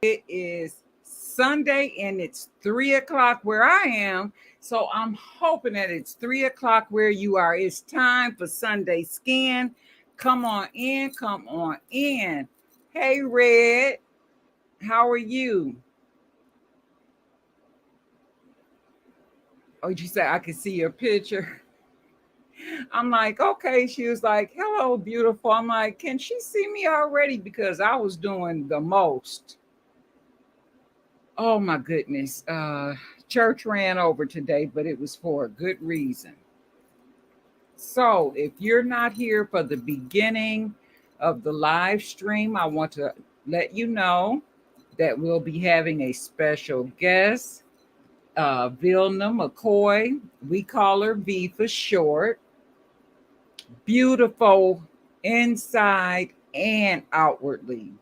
It is Sunday and it's 3 o'clock where I am. So I'm hoping that it's 3 o'clock where you are. It's time for Sunday Skin. Come on in, come on in. Hey, Red, how are you? Oh, you said I could see your picture. I'm like, okay. She was like, hello, beautiful. I'm like, can she see me already? Because I was doing the most. Oh my goodness. Church ran over today, but it was for a good reason. So if you're not here for the beginning of the live stream, I want to let you know that we'll be having a special guest, VILNA McCOY. We call her V for short. Beautiful inside and outwardly.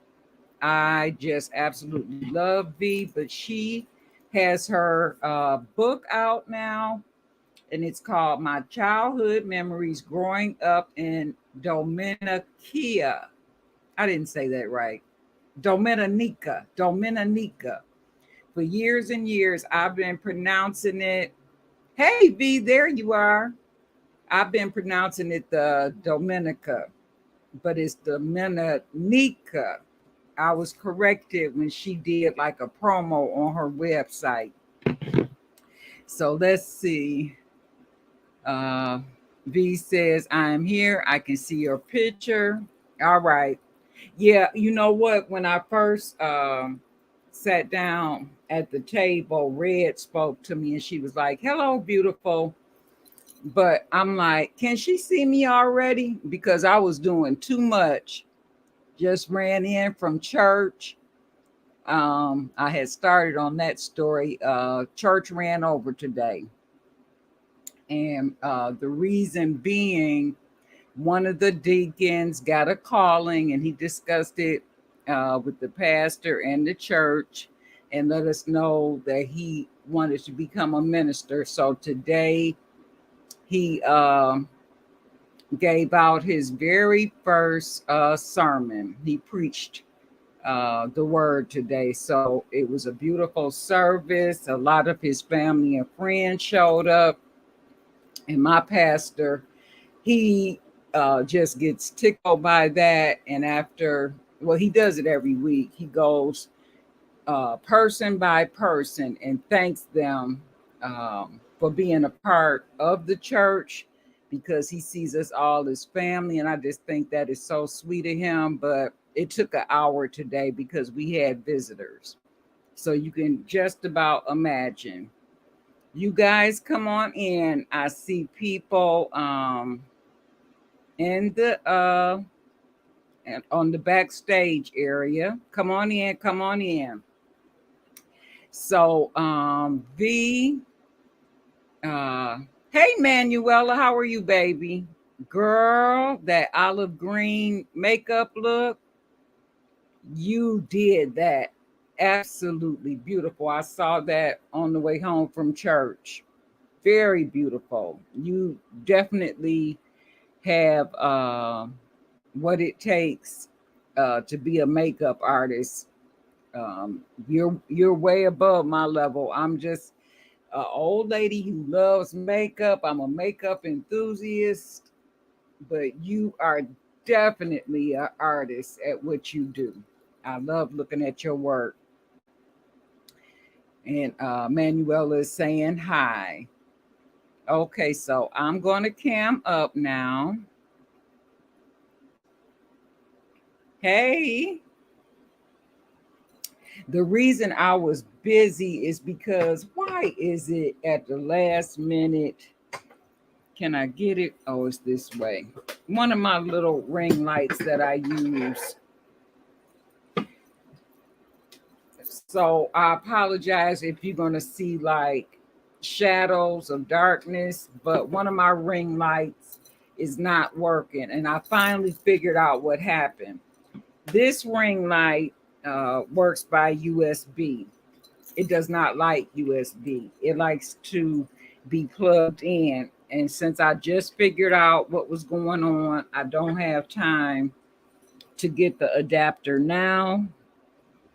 I just absolutely love V, but she has her book out now, and it's called My Childhood Memories Growing Up in Dominica. I didn't say that right. Dominica. For years and years, I've been pronouncing it. Hey, V, there you are. I've been pronouncing it the Dominica, but it's Dominica. I was corrected when she did like a promo on her website. So let's see. V says, I'm here. I can see your picture. All right. Yeah, you know what? When I first sat down at the table, Red spoke to me and she was like, hello, beautiful. But I'm like, can she see me already? Because I was doing too much. Just ran in from church. I had started on that story. Church ran over today. And the reason being, one of the deacons got a calling and he discussed it with the pastor and the church and let us know that he wanted to become a minister. So today he gave out his very first sermon. He preached the word today. So it was a beautiful service. A lot of his family and friends showed up. And my pastor, he just gets tickled by that. And after, well, he does it every week. He goes person by person and thanks them for being a part of the church, because he sees us all as family. And I just think that is so sweet of him. But it took an hour today because we had visitors. So you can just about imagine. You guys come on in. I see people in the and on the backstage area. Come on in, come on in. So hey Manuela, how are you, baby? Girl, that olive green makeup look, you did that. Absolutely beautiful. I saw that on the way home from church. Very beautiful. You definitely have what it takes to be a makeup artist. You're way above my level. I'm just an old lady who loves makeup. I'm a makeup enthusiast, but you are definitely an artist at what you do. I love looking at your work. And Manuela is saying hi. Okay, so I'm going to cam up now. Hey. The reason I was busy is because why is it at the last minute? Can I get it? Oh, it's this way. One of my little ring lights that I use. So I apologize if you're going to see like shadows of darkness, but one of my ring lights is not working. And I finally figured out what happened. This ring light works by USB. It does not like USB. It likes to be plugged in. And since I just figured out what was going on, I don't have time to get the adapter now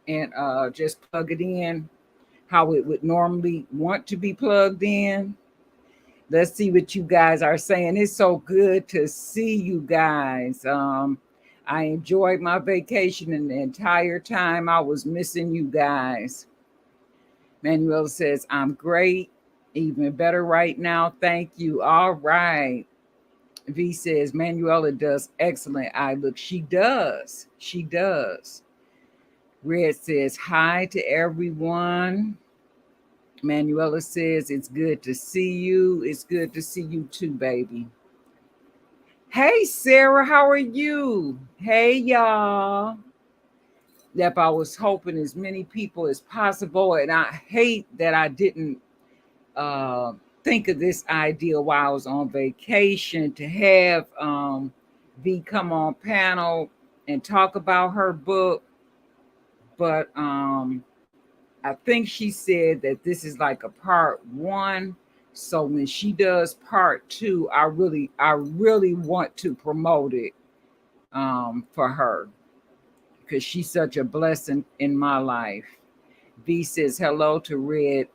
and just plug it in how it would normally want to be plugged in. Let's see what you guys are saying. It's so good to see you guys. I enjoyed my vacation, and the entire time I was missing you guys. Manuel says, I'm great, even better right now. Thank you. All right. V says, Manuela does excellent eye look. She does. She does. Red says, hi to everyone. Manuela says, it's good to see you. It's good to see you too, baby. Hey, Sarah, how are you? Hey, y'all. Yep, I was hoping as many people as possible. And I hate that I didn't think of this idea while I was on vacation to have V come on panel and talk about her book. But I think she said that this is like a part one. So when she does part two, I really want to promote it for her because she's such a blessing in my life. V says hello to Red,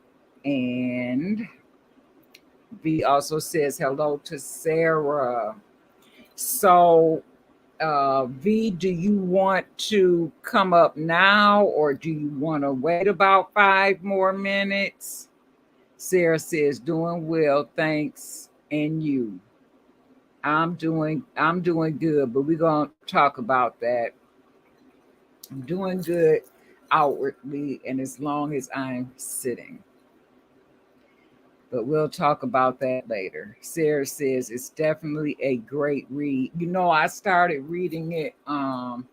and V also says hello to Sarah. So V, do you want to come up now or do you want to wait about 5 more minutes? Sarah says, doing well, thanks. And you? I'm doing good, but we're gonna talk about that. I'm doing good outwardly, and as long as I'm sitting. But we'll talk about that later. Sarah says it's definitely a great read. You know, I started reading it on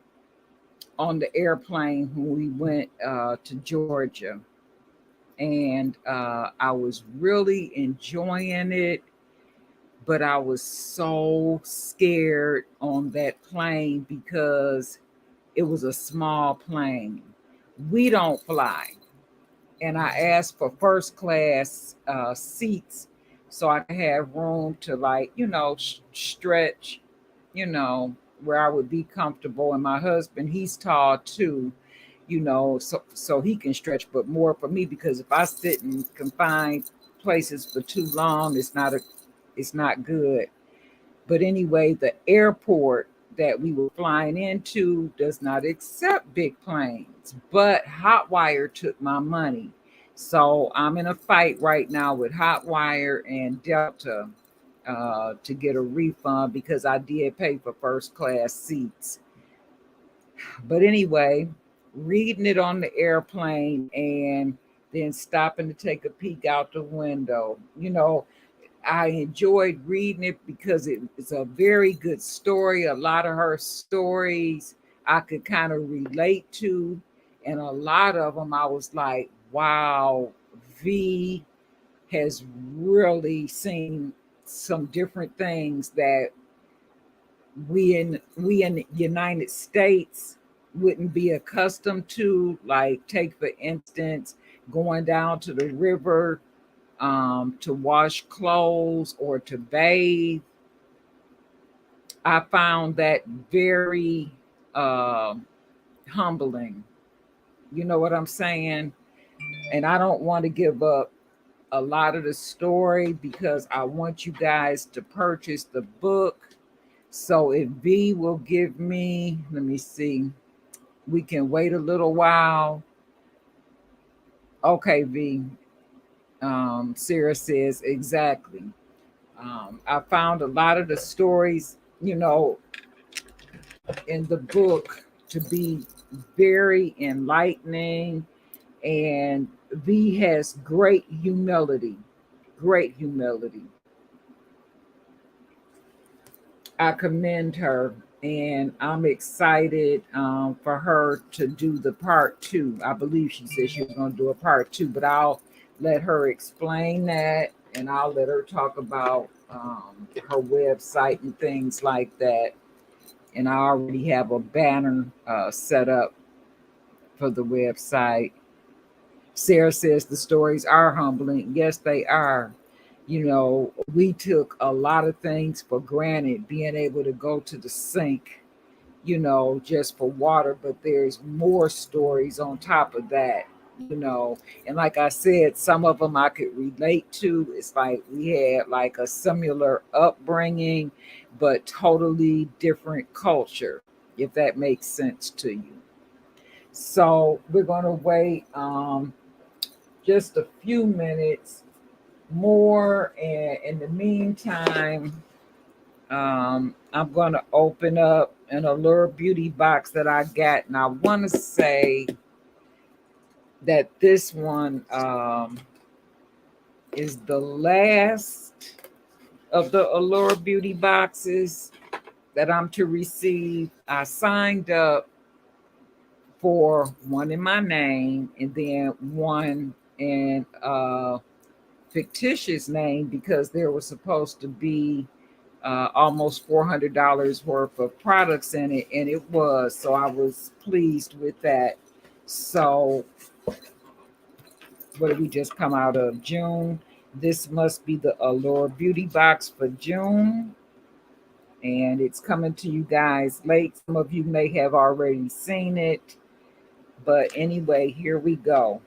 the airplane when we went to Georgia. And I was really enjoying it, but I was so scared on that plane because it was a small plane. We don't fly. And I asked for first class seats so I could have room to, like, stretch, where I would be comfortable. And my husband, he's tall too, so he can stretch, but more for me because if I sit in confined places for too long, it's not good. But anyway, the airport that we were flying into does not accept big planes, but Hotwire took my money. So I'm in a fight right now with Hotwire and Delta to get a refund because I did pay for first class seats. But anyway, reading it on the airplane and then stopping to take a peek out the window. I enjoyed reading it because it's a very good story. A lot of her stories I could kind of relate to. And a lot of them I was like, wow, V has really seen some different things that we in the United States wouldn't be accustomed to. Like, take for instance, going down to the river to wash clothes or to bathe. I found that very humbling. You know what I'm saying? And I don't want to give up a lot of the story because I want you guys to purchase the book. So if V will give me, let me see, we can wait a little while. Okay, V. Sarah says exactly. I found a lot of the stories, in the book to be very enlightening, and V has great humility. Great humility. I commend her, and I'm excited for her to do the part two. I believe she said she was going to do a part two, but I'll let her explain that, and I'll let her talk about her website and things like that. And I already have a banner set up for the website. Sarah says the stories are humbling. Yes, they are. You know, we took a lot of things for granted, being able to go to the sink, you know, just for water, but there's more stories on top of that, you know. And like I said, some of them I could relate to. It's like we had like a similar upbringing, but totally different culture, if that makes sense to you. So we're going to wait just a few minutes more. And in the meantime, I'm going to open up an Allure Beauty Box that I got. And I want to say that this one is the last of the Allure Beauty Boxes that I'm to receive. I signed up for one in my name and then one in fictitious name, because there was supposed to be almost $400 worth of products in it, and it was. So I was pleased with that. So, what did we just come out of? June. This must be the Allure Beauty Box for June, and it's coming to you guys late. Some of you may have already seen it, but anyway, here we go.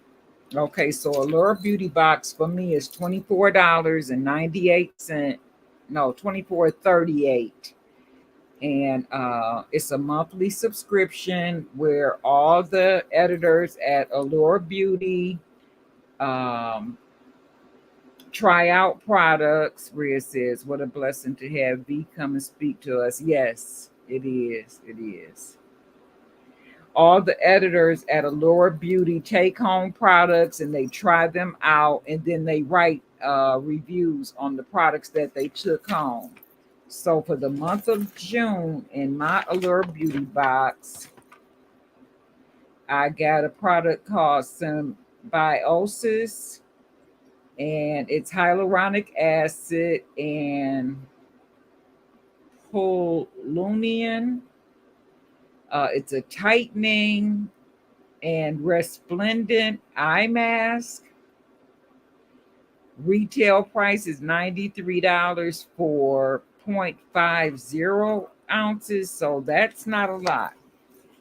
Okay, so Allure Beauty Box for me is $24.98. No, $24.38. And it's a monthly subscription where all the editors at Allure Beauty try out products. Rhea says, what a blessing to have V come and speak to us. Yes, it is. It is. All the editors at Allure Beauty take home products and they try them out, and then they write reviews on the products that they took home. So for the month of June, in my Allure Beauty Box, I got a product called Symbiosis, and it's hyaluronic acid and polonium. It's a tightening and resplendent eye mask. Retail price is $93 for 0.50 ounces, so that's not a lot.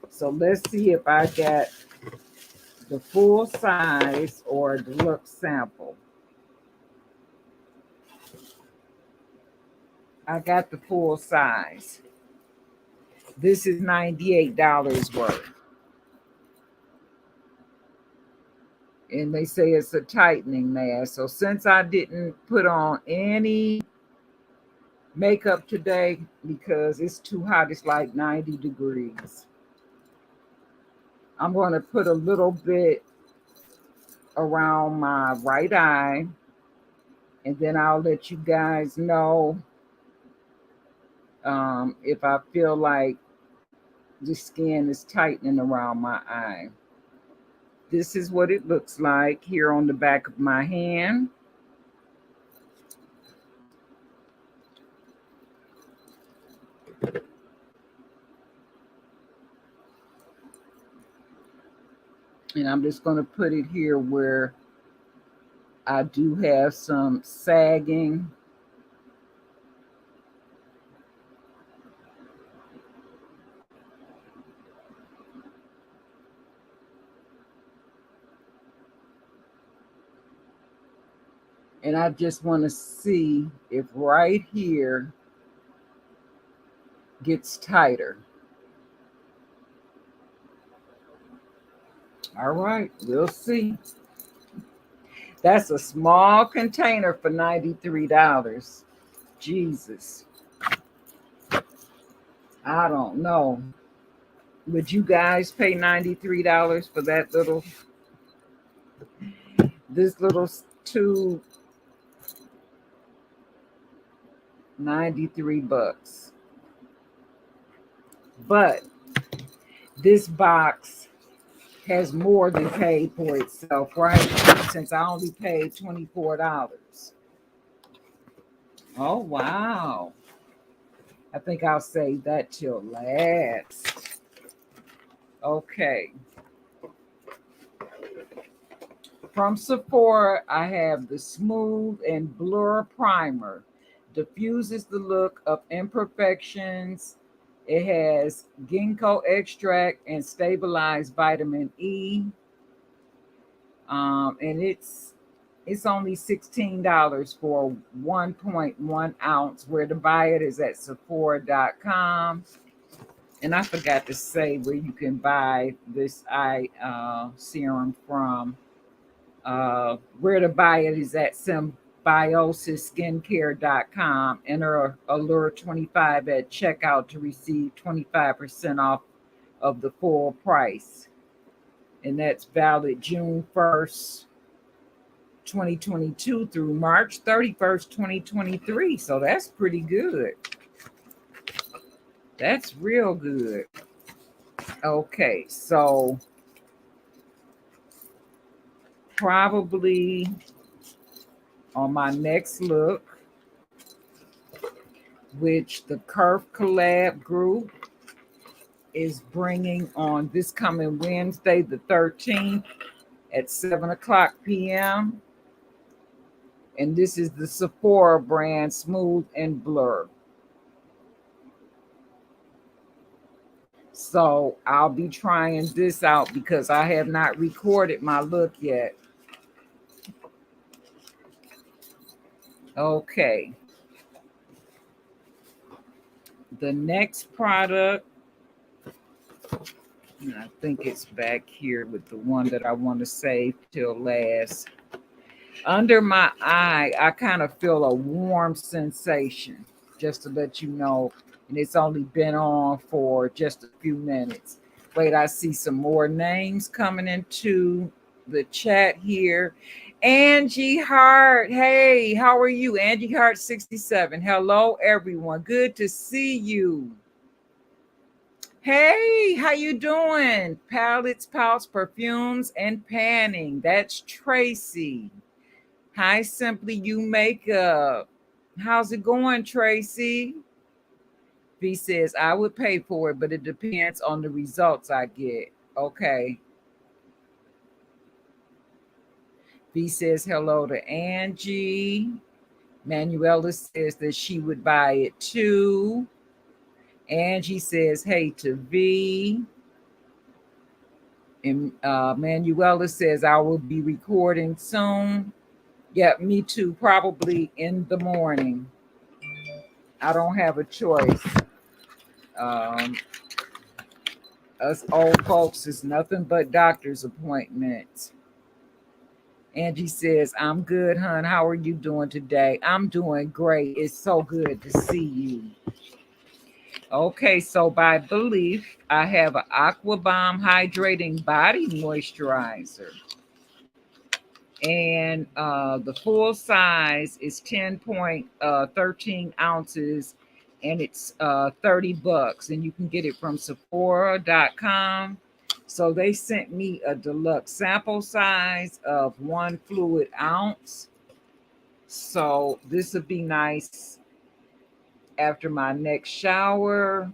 So let's see if I got the full size or deluxe sample. I got the full size. This is $98 worth. And they say it's a tightening mask. So since I didn't put on any makeup today because it's too hot, it's like 90 degrees, I'm going to put a little bit around my right eye, and then I'll let you guys know if I feel like the skin is tightening around my eye. This is what it looks like here on the back of my hand. And I'm just going to put it here where I do have some sagging. And I just want to see if right here gets tighter. All right, we'll see. That's a small container for $93. Jesus. I don't know. Would you guys pay $93 for that this little tube? 93 bucks. But this box has more than paid for itself, right? Since I only paid $24. Oh, wow. I think I'll save that till last. Okay. From Sephora, I have the Smooth and Blur Primer. Diffuses the look of imperfections. It has ginkgo extract and stabilized vitamin E. And it's only $16 for 1.1 ounce. Where to buy it is at Sephora.com. And I forgot to say where you can buy this eye serum from. Where to buy it is at symbiosisskincare.com. Enter Allure 25 at checkout to receive 25% off of the full price. And that's valid June 1st, 2022 through March 31st, 2023. So that's pretty good. That's real good. Okay, so probably on my next look, which the Curve Collab group is bringing on this coming Wednesday, the 13th at 7 o'clock p.m. And this is the Sephora brand Smooth and Blur. So I'll be trying this out because I have not recorded my look yet. Okay. The next product, I think it's back here with the one that I want to save till last. Under my eye, I kind of feel a warm sensation, just to let you know. And it's only been on for just a few minutes. Wait, I see some more names coming into the chat here. Angie Hart. Hey, how are you? Angie Hart 67. Hello, everyone. Good to see you. Hey, how you doing? Palettes, pouch, perfumes, and panning. That's Tracy. Hi, Simply You Makeup. How's it going, Tracy? V says, I would pay for it, but it depends on the results I get. Okay. V says hello to Angie. Manuela says that she would buy it too. Angie says hey to V. And Manuela says I will be recording soon. Yeah, me too. Probably in the morning. I don't have a choice. Us old folks is nothing but doctor's appointments. Angie says, I'm good, hon. How are you doing today? I'm doing great. It's so good to see you. Okay, so by belief, I have an Aqua Bomb Hydrating Body Moisturizer. And the full size is 10.13 ounces, and it's $30. And you can get it from Sephora.com. So they sent me a deluxe sample size of 1 fluid ounce. So this would be nice after my next shower,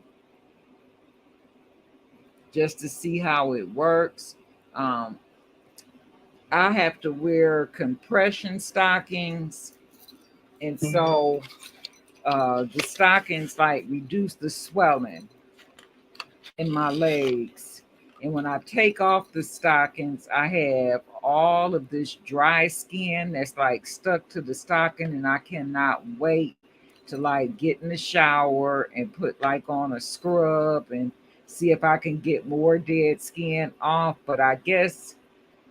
just to see how it works. I have to wear compression stockings, and so the stockings like reduce the swelling in my legs. And when I take off the stockings, I have all of this dry skin that's like stuck to the stocking, and I cannot wait to like get in the shower and put like on a scrub and see if I can get more dead skin off. But I guess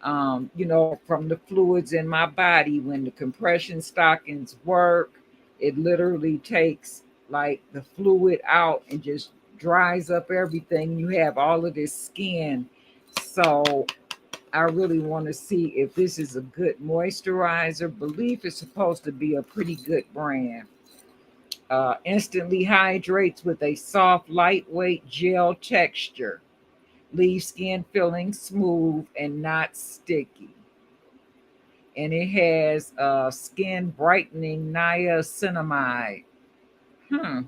from the fluids in my body, when the compression stockings work, it literally takes like the fluid out and just dries up everything. You have all of this skin. So I really want to see if this is a good moisturizer. Belief is supposed to be a pretty good brand. Instantly hydrates with a soft, lightweight gel texture. Leaves skin feeling smooth and not sticky. And it has skin brightening niacinamide. Hmm.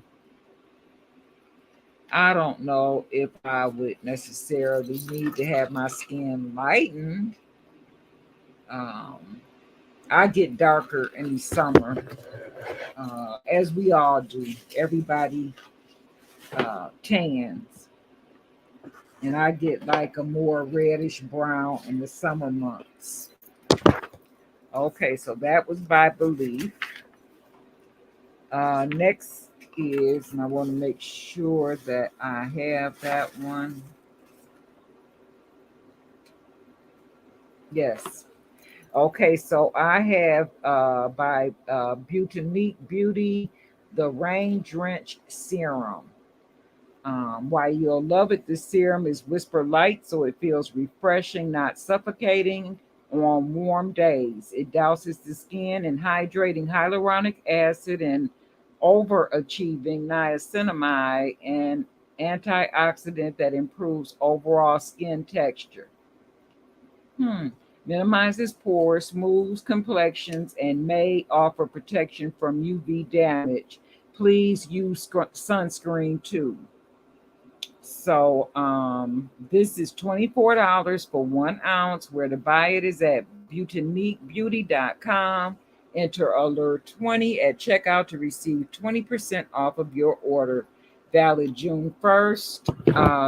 I don't know if I would necessarily need to have my skin lightened. Um, I get darker in the summer, as we all do. Everybody tans, and I get like a more reddish brown in the summer months. Okay, so that was by belief. Next is, and I want to make sure that I have that one. Yes. Okay, so I have by Butanique Beauty, the Rain Drenched Serum. Why you'll love it, the serum is whisper light, so it feels refreshing, not suffocating on warm days. It douses the skin in hydrating hyaluronic acid and overachieving niacinamide, and antioxidant that improves overall skin texture. Hmm. Minimizes pores, smooths complexions, and may offer protection from UV damage. Please use sunscreen too. So this is $24 for 1 ounce. Where to buy it is at butaniquebeauty.com. Enter Allure 20 at checkout to receive 20% off of your order. Valid June 1st,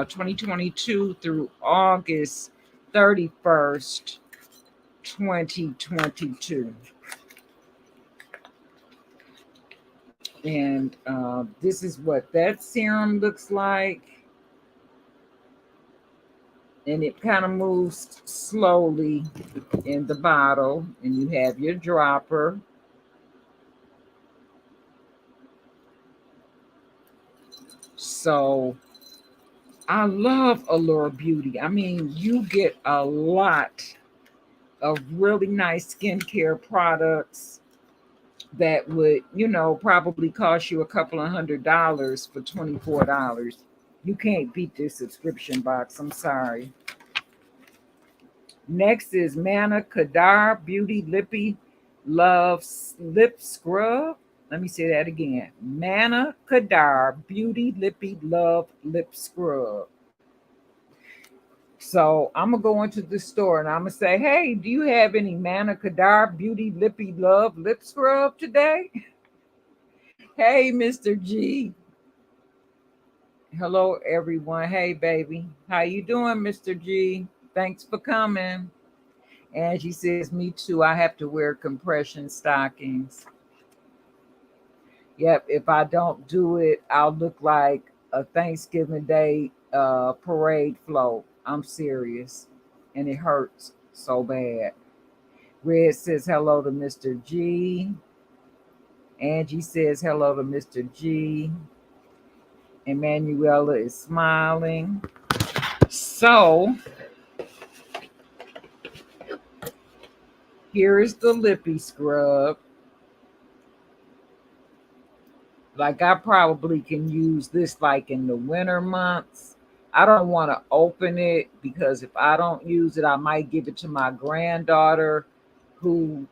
2022 through August 31st, 2022. And this is what that serum looks like. And it kind of moves slowly in the bottle, and you have your dropper. So I love Allure Beauty. I mean, you get a lot of really nice skincare products that would, probably cost you a couple of $100 for $24. You can't beat this subscription box. I'm sorry. Next is Manuka Beauty Lippy Love Lip Scrub. Let me say that again. Manuka Beauty Lippy Love Lip Scrub. So I'm gonna go into the store and I'm gonna say, hey, do you have any Manuka Beauty Lippy Love Lip Scrub today? Hey, Mr. G. Hello, everyone. Hey, baby. How you doing, Mr. G? Thanks for coming. And she says, me too. I have to wear compression stockings. Yep, if I don't do it, I'll look like a Thanksgiving Day parade float. I'm serious. And it hurts so bad. Red says hello to Mr. G. Angie says hello to Mr. G. Emanuela is smiling. So here is the Lippy scrub. Like I probably can use this like in the winter months. I don't want to open it because if I don't use it, I might give it to my granddaughter who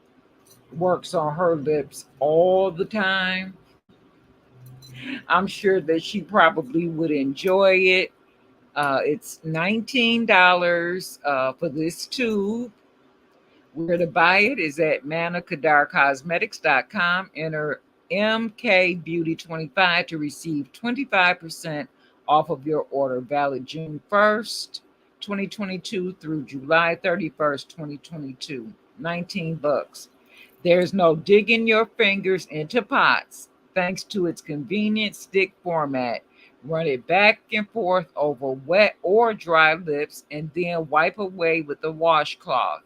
works on her lips all the time. I'm sure that she probably would enjoy it. It's $19 for this tube. Where to buy it is at manukadarcosmetics.com. Enter MKBeauty25 to receive 25% off of your order. Valid June 1st, 2022 through July 31st, 2022. $19. There's no digging your fingers into pots thanks to its convenient stick format. Run it back and forth over wet or dry lips and then wipe away with a washcloth.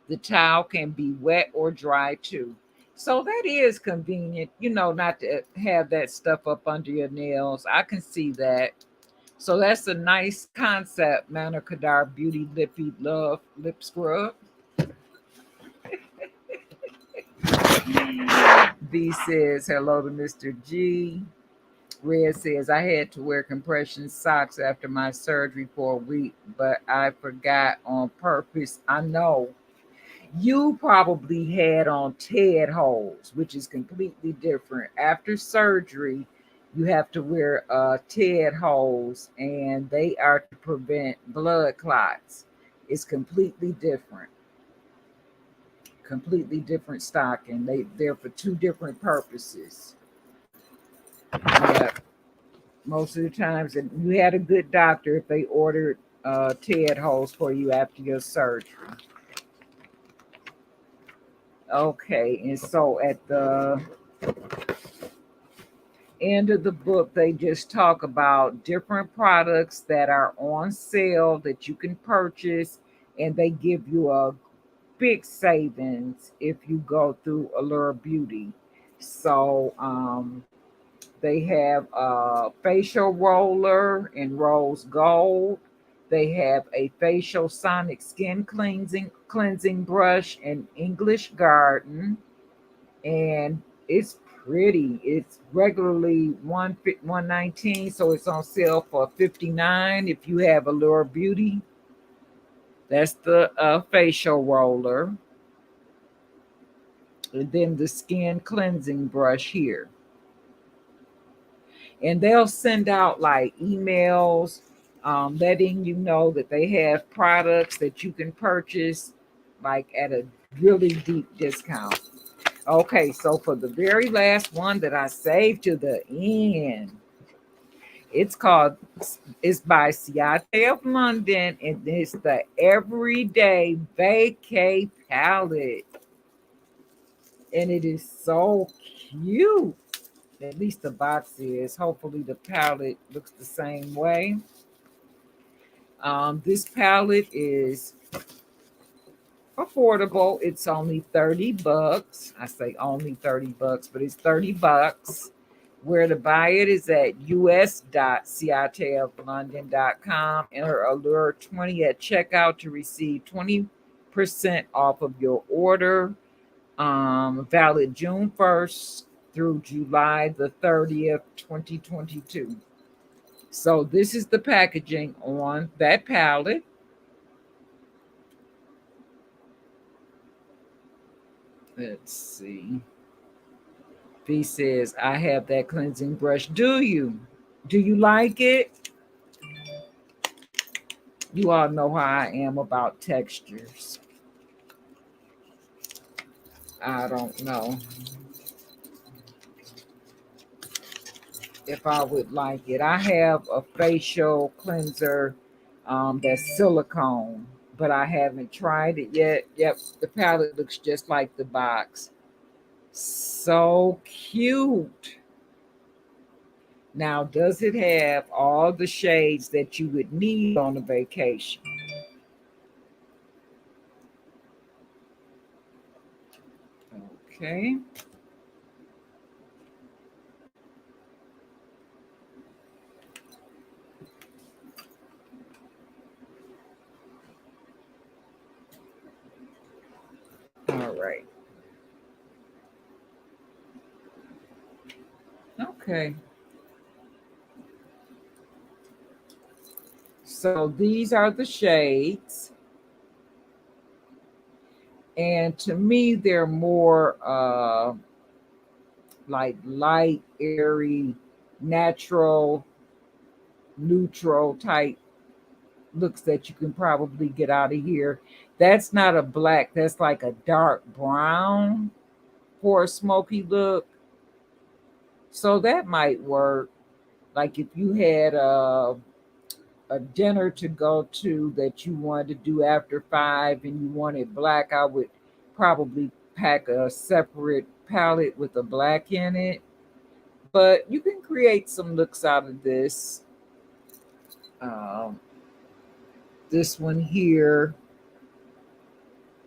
The towel can be wet or dry too. So that is convenient, not to have that stuff up under your nails. I can see that. So that's a nice concept, Manuka Beauty Lippy Love Lip Scrub. V says hello to Mr. G. Red says I had to wear compression socks after my surgery for a week, but I forgot on purpose. I know you probably had on Ted holes, which is completely different. After surgery, you have to wear Ted holes, and they are to prevent blood clots. It's completely different stocking. They're for two different purposes. Yeah, most of the times, and you had a good doctor if they ordered Ted holes for you after your surgery. Okay, and so at the end of the book, they just talk about different products that are on sale that you can purchase, and they give you a big savings if you go through Allure Beauty. So they have a facial roller in rose gold. They have a facial sonic skin cleansing brush in English Garden, and it's pretty. It's regularly 119, so it's on sale for 59 if you have Allure Beauty. That's the facial roller. And then the skin cleansing brush here. And they'll send out like emails letting you know that they have products that you can purchase like at a really deep discount. Okay, so for the very last one that I saved to the end, it's called, it's by Ciate of London, and it's the Everyday Vacay palette. And it is so cute. At least the box is. Hopefully the palette looks the same way. This palette is affordable. It's only 30 bucks. I say only 30 bucks, but it's 30 bucks. Where to buy it is at us.ciateoflondon.com. Enter Allure 20 at checkout to receive 20% off of your order. Valid June 1st through July the 30th, 2022. So this is the packaging on that palette. Let's see. V says, I have that cleansing brush. Do you? Do you like it? You all know how I am about textures. I don't know if I would like it. I have a facial cleanser that's silicone, but I haven't tried it yet. Yep, the palette looks just like the box. So cute. Now, does it have all the shades that you would need on a vacation? Okay. All right. Okay. So these are the shades. And to me, they're more like light, airy, natural, neutral type looks that you can probably get out of here. That's not a black, that's like a dark brown for a smoky look. So that might work. Like if you had a dinner to go to that you wanted to do after 5 and you wanted black, I would probably pack a separate palette with a black in it. But you can create some looks out of this. Um, this one here,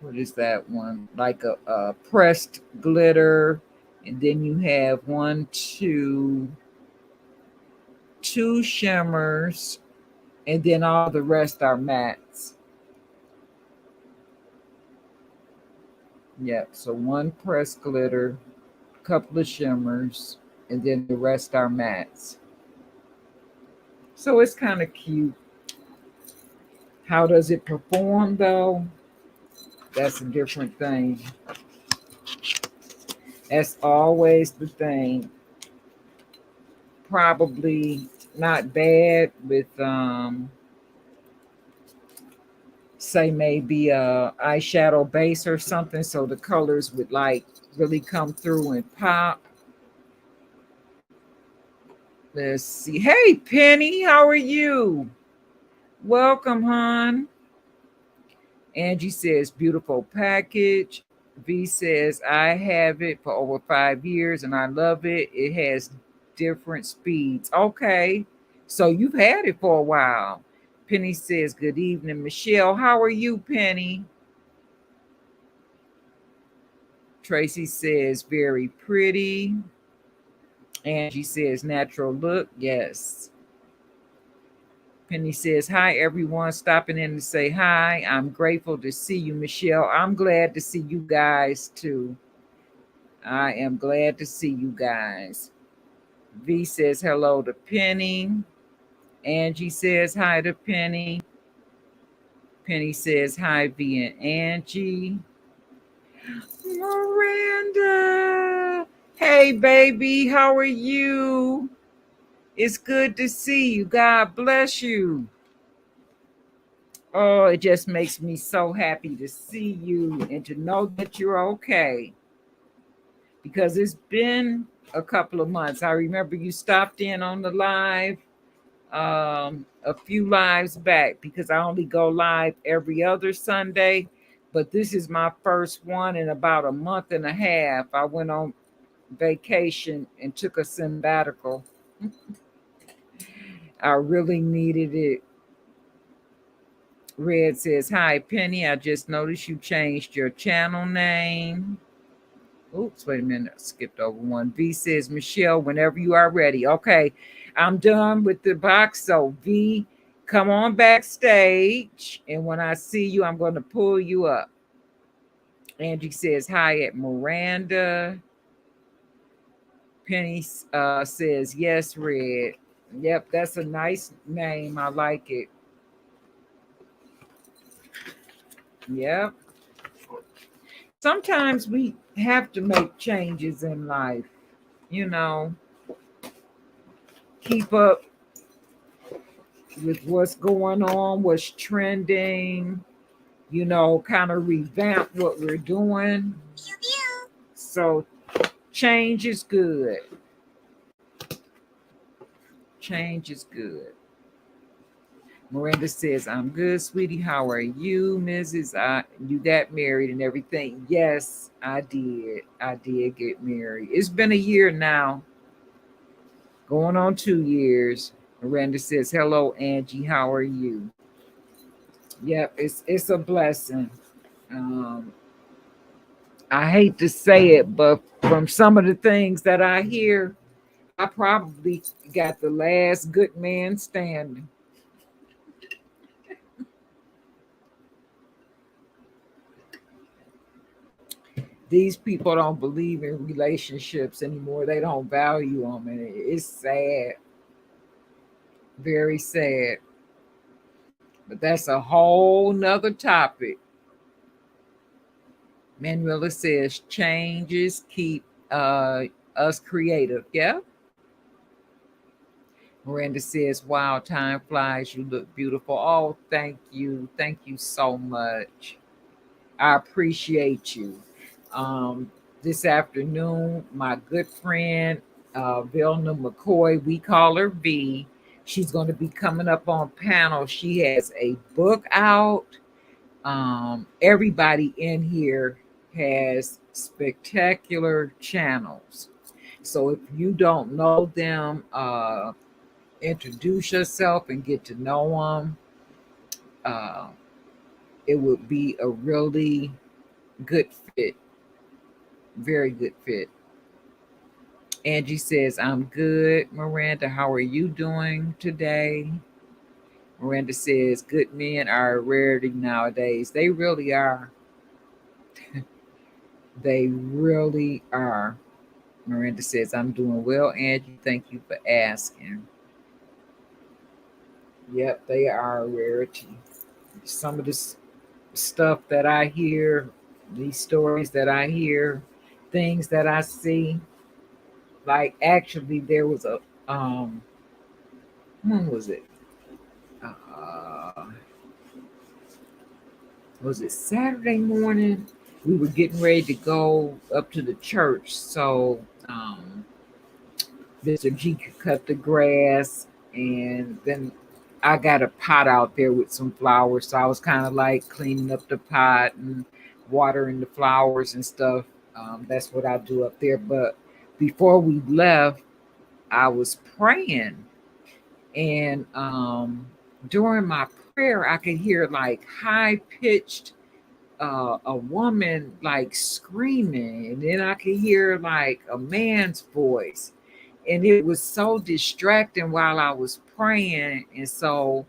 what is that one? Like a pressed glitter. And then you have two shimmers, and then all the rest are mattes. Yep, so one pressed glitter, couple of shimmers, and then the rest are mattes. So it's kind of cute. How does it perform though? That's a different thing. That's always the thing. Probably not bad with say maybe a eyeshadow base or something, so the colors would like really come through and pop. Let's see. Hey Penny, how are you? Welcome, hon. Angie says beautiful package. V says I have it for over 5 years and I love it. It has different speeds. Okay, so you've had it for a while. Penny says good evening, Michelle. How are you, Penny? Tracy says very pretty. Angie says natural look. Yes. Penny says, hi, everyone. Stopping in to say hi. I'm grateful to see you, Michelle. I'm glad to see you guys, too. I am glad to see you guys. V says hello to Penny. Angie says hi to Penny. Penny says hi, V and Angie. Miranda. Hey, baby. How are you? It's good to see you. God bless you. Oh, it just makes me so happy to see you and to know that you're okay. Because it's been a couple of months. I remember you stopped in on the live a few lives back because I only go live every other Sunday. But this is my first one in about a month and a half. I went on vacation and took a sabbatical. I really needed it. Red says, hi, Penny. I just noticed you changed your channel name. Oops, wait a minute. I skipped over one. V says, Michelle, whenever you are ready. Okay, I'm done with the box. So, V, come on backstage. And when I see you, I'm going to pull you up. Angie says, hi at Miranda. Penny says, yes, Red. Yep, that's a nice name. I like it. Yep. Sometimes we have to make changes in life, you know, keep up with what's going on, what's trending, you know, kind of revamp what we're doing. So change is good. Change is good. Miranda says, I'm good, sweetie. How are you, Mrs.? You got married and everything. Yes, I did. I did get married. It's been a year now. Going on 2 years. Miranda says, hello, Angie. How are you? Yep, it's a blessing. Um, I hate to say it, but from some of the things that I hear, I probably got the last good man standing. These people don't believe in relationships anymore. They don't value them, and it's sad. Very sad. But that's a whole nother topic. Manuela says changes keep us creative. Yeah. Miranda says, wow, time flies. You look beautiful. Oh, thank you. Thank you so much. I appreciate you. This afternoon, my good friend, VILNA McCOY, we call her V. She's going to be coming up on panel. She has a book out. Everybody in here has spectacular channels. So if you don't know them, introduce yourself and get to know them. It would be a really good fit. Very good fit. Angie says, I'm good. Miranda, how are you doing today? Miranda says, good men are a rarity nowadays. They really are. They really are. Miranda says, I'm doing well, Angie. Thank you for asking. Yep, they are a rarity. Some of this stuff that I hear, these stories that I hear, things that I see, like actually there was a when was it? Uh, was it Saturday morning? We were getting ready to go up to the church, so Mr. G could cut the grass, and then I got a pot out there with some flowers, so I was kind of like cleaning up the pot and watering the flowers and stuff. That's what I do up there. But before we left, I was praying, and during my prayer, I could hear like high pitched a woman like screaming, and then I could hear like a man's voice, and it was so distracting while I was praying. And so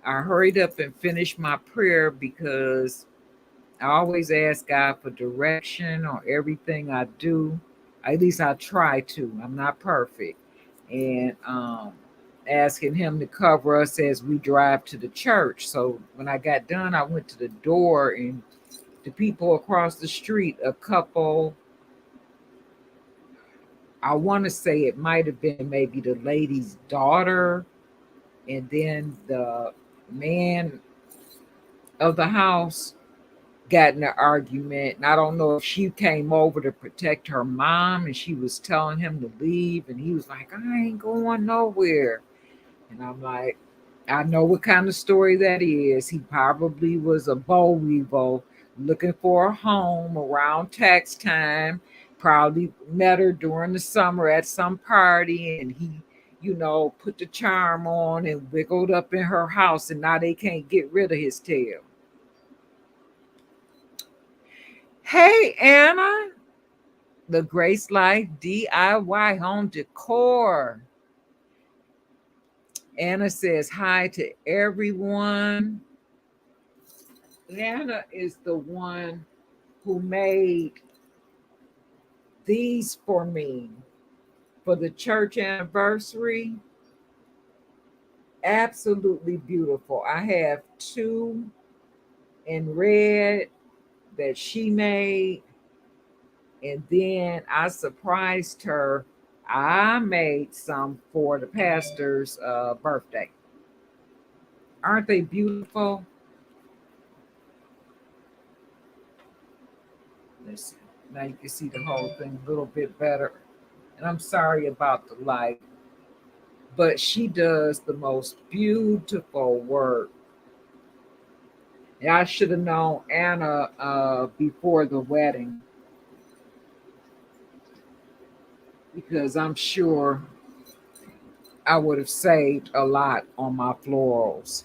I hurried up and finished my prayer because I always ask God for direction on everything I do. At least I try to. I'm not perfect. And asking him to cover us as we drive to the church. So when I got done, I went to the door, and the people across the street, a couple, I want to say it might have been maybe the lady's daughter, and then the man of the house got in an argument. And I don't know if she came over to protect her mom and she was telling him to leave. And he was like, I ain't going nowhere. And I'm like, I know what kind of story that is. He probably was a boll weevil looking for a home around tax time. Probably met her during the summer at some party, and he, put the charm on and wiggled up in her house, and now they can't get rid of his tail. Hey, Anna, the Grace Life DIY home decor. Anna says hi to everyone. Nana is the one who made these for me for the church anniversary. Absolutely beautiful. I have two in red that she made, and then I surprised her. I made some for the pastor's birthday. Aren't they beautiful? Listen, now you can see the whole thing a little bit better. And I'm sorry about the light, but she does the most beautiful work. And I should have known Anna before the wedding, because I'm sure I would have saved a lot on my florals.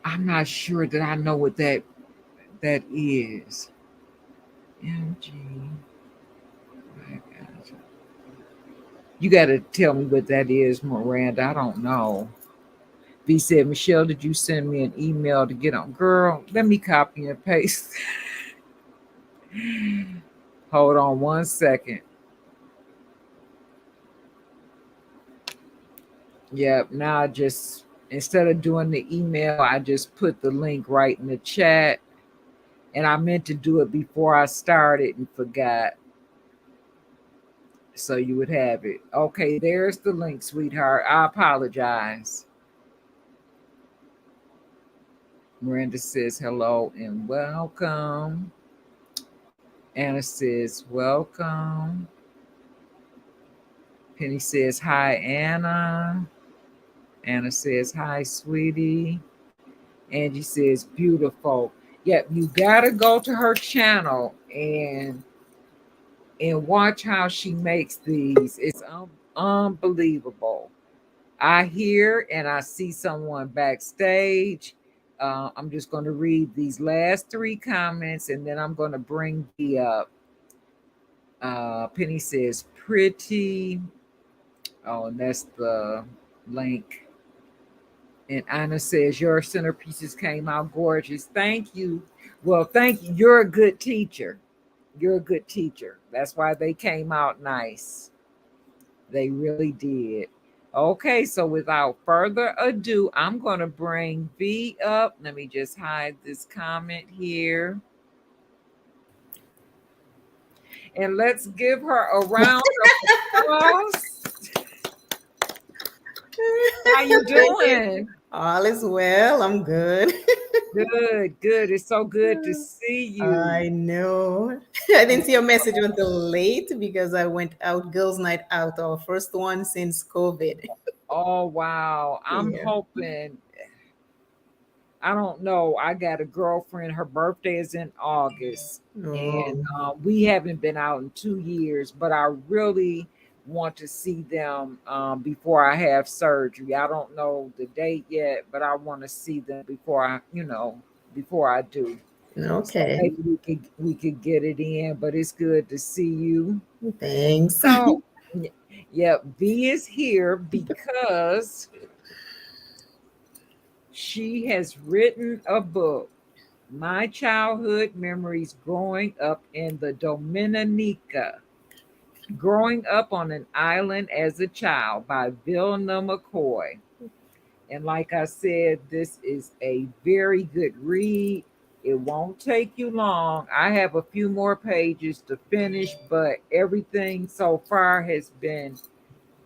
I'm not sure that I know what that is. MG. You got to tell me what that is, Miranda. I don't know. V said, Michelle, did you send me an email to get on? Girl, let me copy and paste. Hold on one second. Yep. Now I just, instead of doing the email, I just put the link right in the chat. And I meant to do it before I started and forgot. So you would have it. Okay, there's the link, sweetheart. I apologize. Miranda says hello and welcome. Anna says welcome. Penny says hi, Anna. Anna says hi, sweetie. Angie says beautiful. Yep, you gotta go to her channel and watch how she makes these. It's unbelievable. I hear and I see someone backstage. I'm just going to read these last three comments, and then I'm going to bring the up. Penny says pretty. Oh, and that's the link. And Anna says, your centerpieces came out gorgeous. Thank you. Well, thank you. You're a good teacher. You're a good teacher. That's why they came out nice. They really did. Okay, so without further ado, I'm going to bring V up. Let me just hide this comment here. And let's give her a round of applause. How you doing? All is well. I'm good. Good, good. It's so good to see you. I know. I didn't see your message until late because I went out girls' night out, our first one since COVID. Oh, wow. I'm Yeah. hoping, I don't know. I got a girlfriend, her birthday is in August, and Oh, we haven't been out in 2 years, but I really want to see them before I have surgery. I don't know the date yet, but I want to see them before before I do. So okay. maybe we could get it in, but it's good to see you. Thanks. So, yep, V is here because she has written a book, My Childhood Memories Growing Up in the Dominica, Growing Up on an Island as a Child by VILNA McCOY. And like I said, this is a very good read. It won't take you long. I have a few more pages to finish, but everything so far has been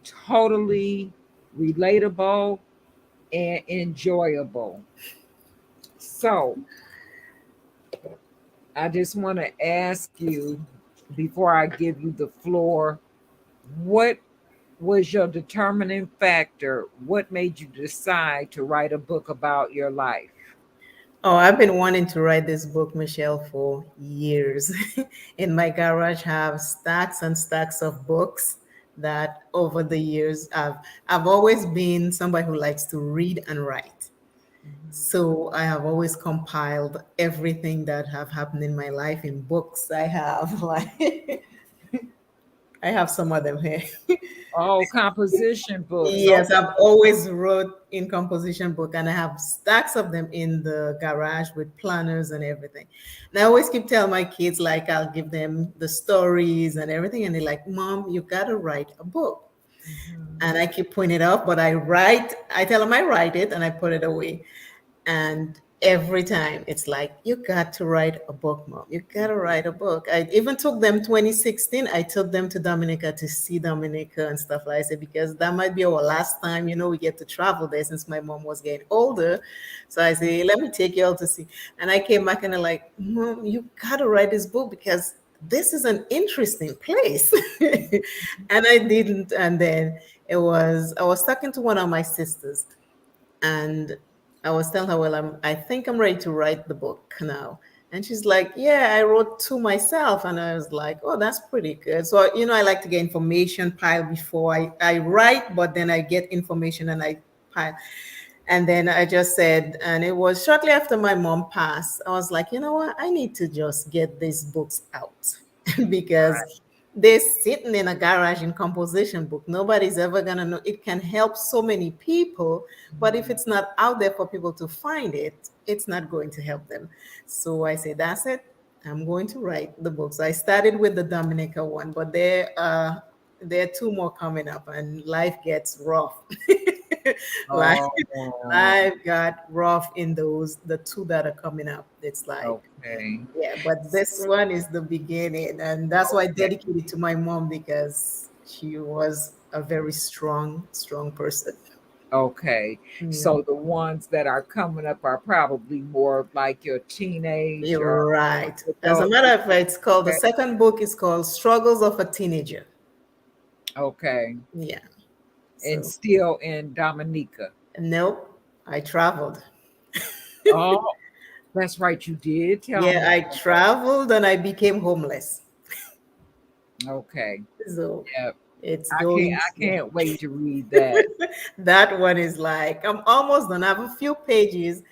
totally relatable and enjoyable. So, I just want to ask you before I give you the floor, what was your determining factor? What made you decide to write a book about your life? Oh, I've been wanting to write this book, Michelle, for years. In my garage, I have stacks and stacks of books that over the years I've always been somebody who likes to read and write. Mhm. So I have always compiled everything that have happened in my life in books. I have like I have some of them here. Oh, composition books. Yes, Okay. I've always wrote in composition book and I have stacks of them in the garage with planners and everything. And I always keep telling my kids, like I'll give them the stories and everything, and they're like, Mom, you gotta write a book. Mhm. And I keep putting it off, but I tell them I write it and I put it away. And every time it's like, you got to write a book, Mom. You got to write a book. I even took them 2016. I took them to Dominica to see Dominica and stuff like that because that might be our last time, we get to travel there since my mom was getting older. So I say, let me take you all to see. And I came back and I'm like, Mom, you got to write this book because this is an interesting place. And I didn't. And then I was talking to one of my sisters and I was telling her, well, I think I'm ready to write the book now. And she's like, yeah, I wrote two myself. And I was like, oh, that's pretty good. So, I like to get information pile before I write, but then I get information and I pile. And then I just said, and it was shortly after my mom passed, I was like, you know what? I need to just get these books out because Right. they're sitting in a garage in composition book. Nobody's ever gonna know. It can help so many people, but if Mhm. it's not out there for people to find it, it's not going to help them. So I said, that's it. I'm going to write the books. I started with the Dominica one, but there are two more coming up, and life gets rough. life, Oh, life got rough in the two that are coming up. It's like, okay. yeah, but this one is the beginning, and that's why I Okay. dedicated to my mom because she was a very strong, strong person. Okay. Yeah. So the ones that are coming up are probably more like your teenage or You're right. As a adult. matter of fact, it's called the Okay. second book is called Struggles of a Teenager. Okay. Yeah. And So still in Dominica. nope, I traveled. Oh, that's right. You did tell Yeah, me I about that. traveled and I became homeless. Okay. So Yep. it's I can't going I slow. can't wait to read that. That one is like, I'm almost done. I have a few pages,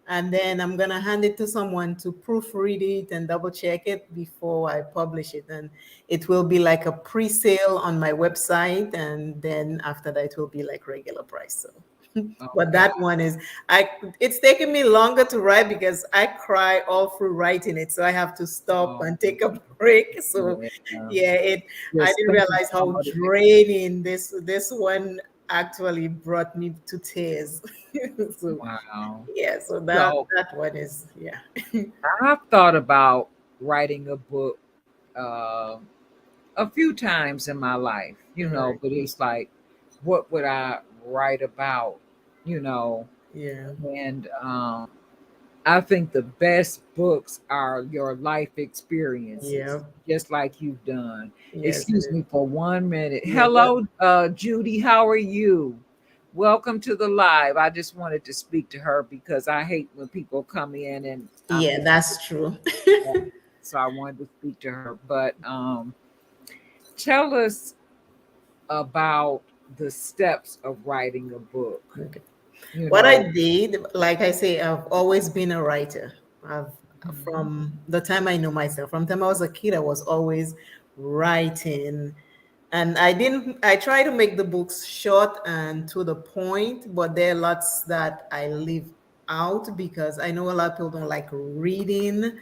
and then I'm gonna hand it to someone to proofread it and double check it before I publish it. And it will be like a pre-sale on my website, and then after that, it will be like regular price. So. But Okay. that one is I it's taken me longer to write because I cry all through writing it. So I have to stop Oh, and take a break. So yeah. yeah, it I Just didn't thinking realize how about it. draining this one actually brought me to tears. So Wow. yeah, so So that one is yeah. I've thought about writing a book uh, a few times in my life, Right. but it's like, what would I write about, you know? Yeah. And I think the best books are your life experiences, Yeah. just like you've done. Yes, it Excuse is. me for 1 minute. Yeah, but Hello, Judy. How are you? Welcome to the live. I just wanted to speak to her because I hate when people come in and I'm yeah, just that's true. so I wanted to speak to her. But tell us about the steps of writing a book. Okay. You What know, I did, like I say, I've always been a writer. I've Mhm. from the time I know myself, from the time I was a kid, I was always writing. And I try to make the books short and to the point, but there are lots that I leave out because I know a lot of people don't like reading.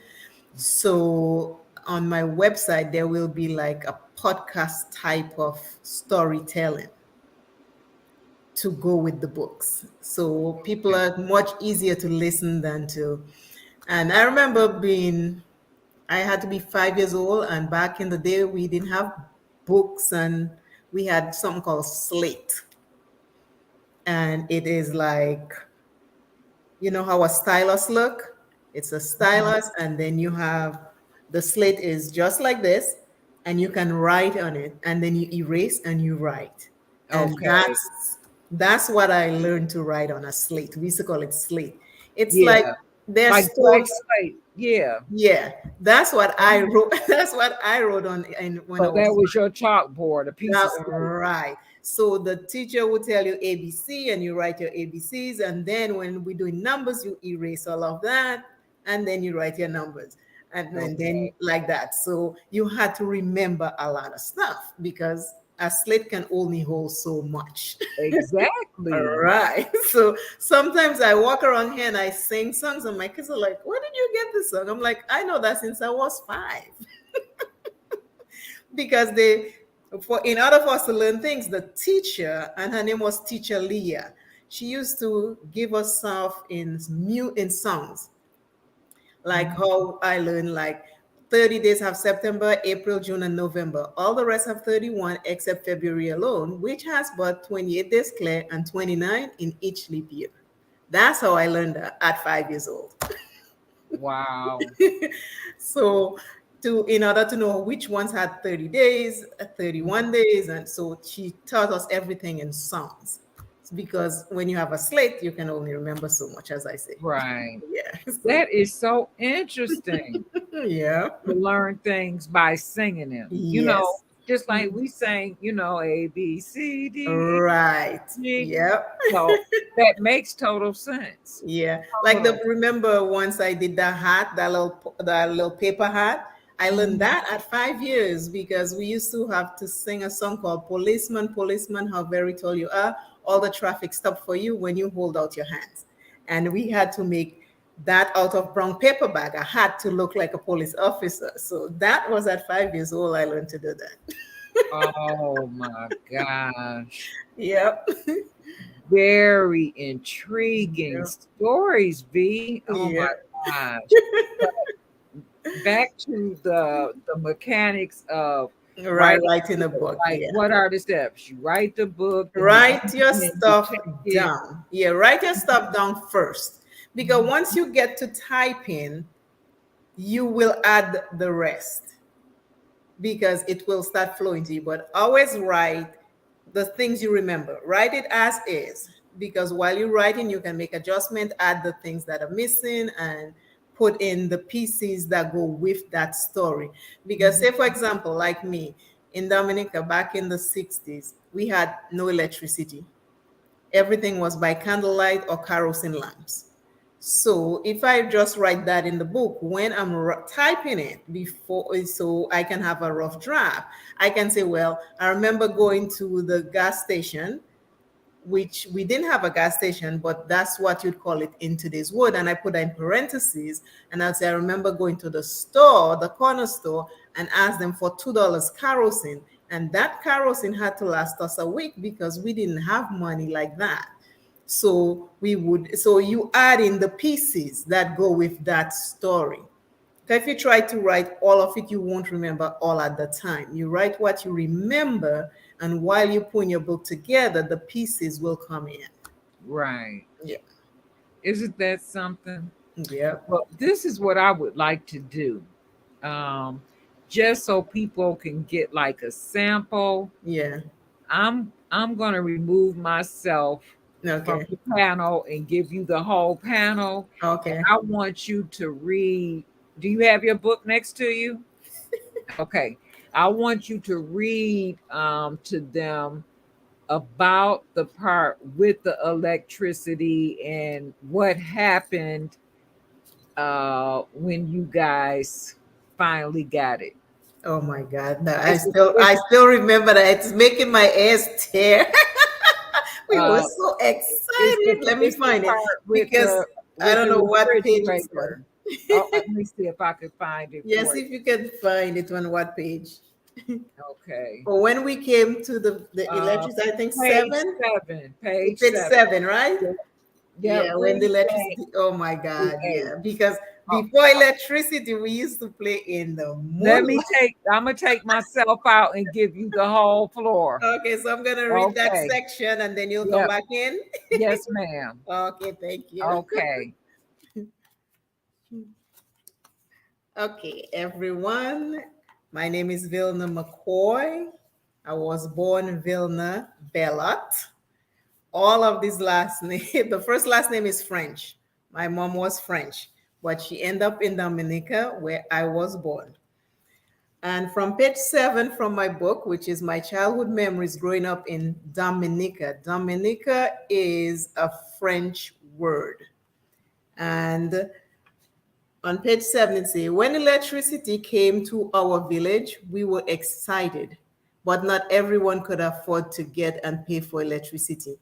So on my website, there will be like a podcast type of storytelling to go with the books. So people Okay. are much easier to listen than to. And I remember I had to be 5 years old, and back in the day, we didn't have books, and we had something called slate. And it is like, you know how a stylus look? It's a Mhm. stylus, and then you have the slate is just like this, and you can write on it, and then you erase and you write. And Okay. that's what I learned to write on a slate. We used to call it slate. It's like Yeah. there's Like blank stories. slate. Yeah. Yeah, that's what I Mhm. wrote. That's what I wrote on and when I So that was was your chalkboard, a piece of that slate. right. So the teacher would tell you ABC and you write your ABCs. And then when we're doing numbers, you erase all of that and then you write your numbers. And then Okay. like that. So you had to remember a lot of stuff because a slate can only hold so much. All Exactly. right. So sometimes I walk around here and I sing songs, and my kids are like, "Where did you get this song?" I'm like, "I know that since I was 5." Because for in order for us to learn things, the teacher, and her name was Teacher Leah, she used to give us stuff in songs, like Mhm. how I learned like 30 days have September, April, June, and November. All the rest have 31 except February alone, which has but 28 days clear and 29 in each leap year. That's how I learned that at 5 years old. Wow. So to in order to know which ones had 30 days, 31 days, and so she taught us everything in songs. Because when you have a slate, you can only remember so much, as I say. Right. Yeah. So That is so interesting yeah. to learn things by singing them. Yes. Just like we sang, A, B, C, D, E, Right. G. Yep. So that makes total sense. Yeah, like the Total. remember once I did that hat, that little paper hat. I learned Mhm. that at 5 years because we used to have to sing a song called "Policeman, Policeman, How Very Tall You Are." All the traffic stop for you when you hold out your hands, and we had to make that out of brown paper bag, a hat to look like a police officer. So that was at 5 years old. I learned to do that. Oh my gosh. Yep. Very intriguing Yep. stories, V. Oh my Yep. gosh. But back to the mechanics of Right, writing writing a a book. book. Like, Yeah. what are the steps? You write the book, then Write your you stuff check it. down. Yeah, write your stuff down first. Because Mhm. once you get to typing, you will add the rest because it will start flowing to you. But always write the things you remember. Write it as is because while you're writing, you can make adjustment, add the things that are missing, and put in the pieces that go with that story. Because, Mhm. say, for example, like me in Dominica back in the 60s, we had no electricity. Everything was by candlelight or kerosene lamps. So if I just write that in the book, when I'm typing it before, so I can have a rough draft, I can say, well, I remember going to the gas station which we didn't have a gas station, but that's what you'd call it in today's word. And I put that in parentheses. And I say, I remember going to the store, the corner store, and asked them for $2 kerosene. And that kerosene had to last us a week because we didn't have money like that. So you add in the pieces that go with that story. So if you try to write all of it, you won't remember all at the time. You write what you remember, and while you're putting your book together, the pieces will come in. Right. Yeah. Isn't that something? Yeah. Well, this is what I would like to do. Um, just so people can get like a sample. Yeah. I'm gonna remove myself from Okay. the panel and give you the whole panel. And Okay. I want you to read. Do you have your book next to you? Okay. I want you to read to them about the part with the electricity and what happened when you guys finally got it. Oh my God. No, I It's, still it's I still remember that. It's making my ears tear. We were uh so it's excited. Let me it's the find it part because I with don't the know what page it's on. refrigerator. Oh, let me see if I can find it Yes, for you. if you can find it on what page. Okay. But when we came to the Uh, electricity, I think page seven, seven. Page page seven. seven, right? Yeah, yeah, Yeah, when the read that electricity, oh my through God, eight. yeah. Because Oh, before electricity, we used to play in the let me moonlight. take. I'm gonna take myself out and give you the whole floor. Okay, so I'm gonna read that Okay. section and then you'll come Yep. back in. Yes, ma'am. Okay, thank you. Okay. Okay, everyone. My name is Vilna McCoy. I was born Vilna Bellot. All of these last name, the first last name is French. My mom was French, but she ended up in Dominica where I was born. And from page 7 from my book, which is my childhood memories growing up in Dominica. Dominica is a French word. And on page 7, it says, when electricity came to our village, we were excited, but not everyone could afford to get and pay for electricity.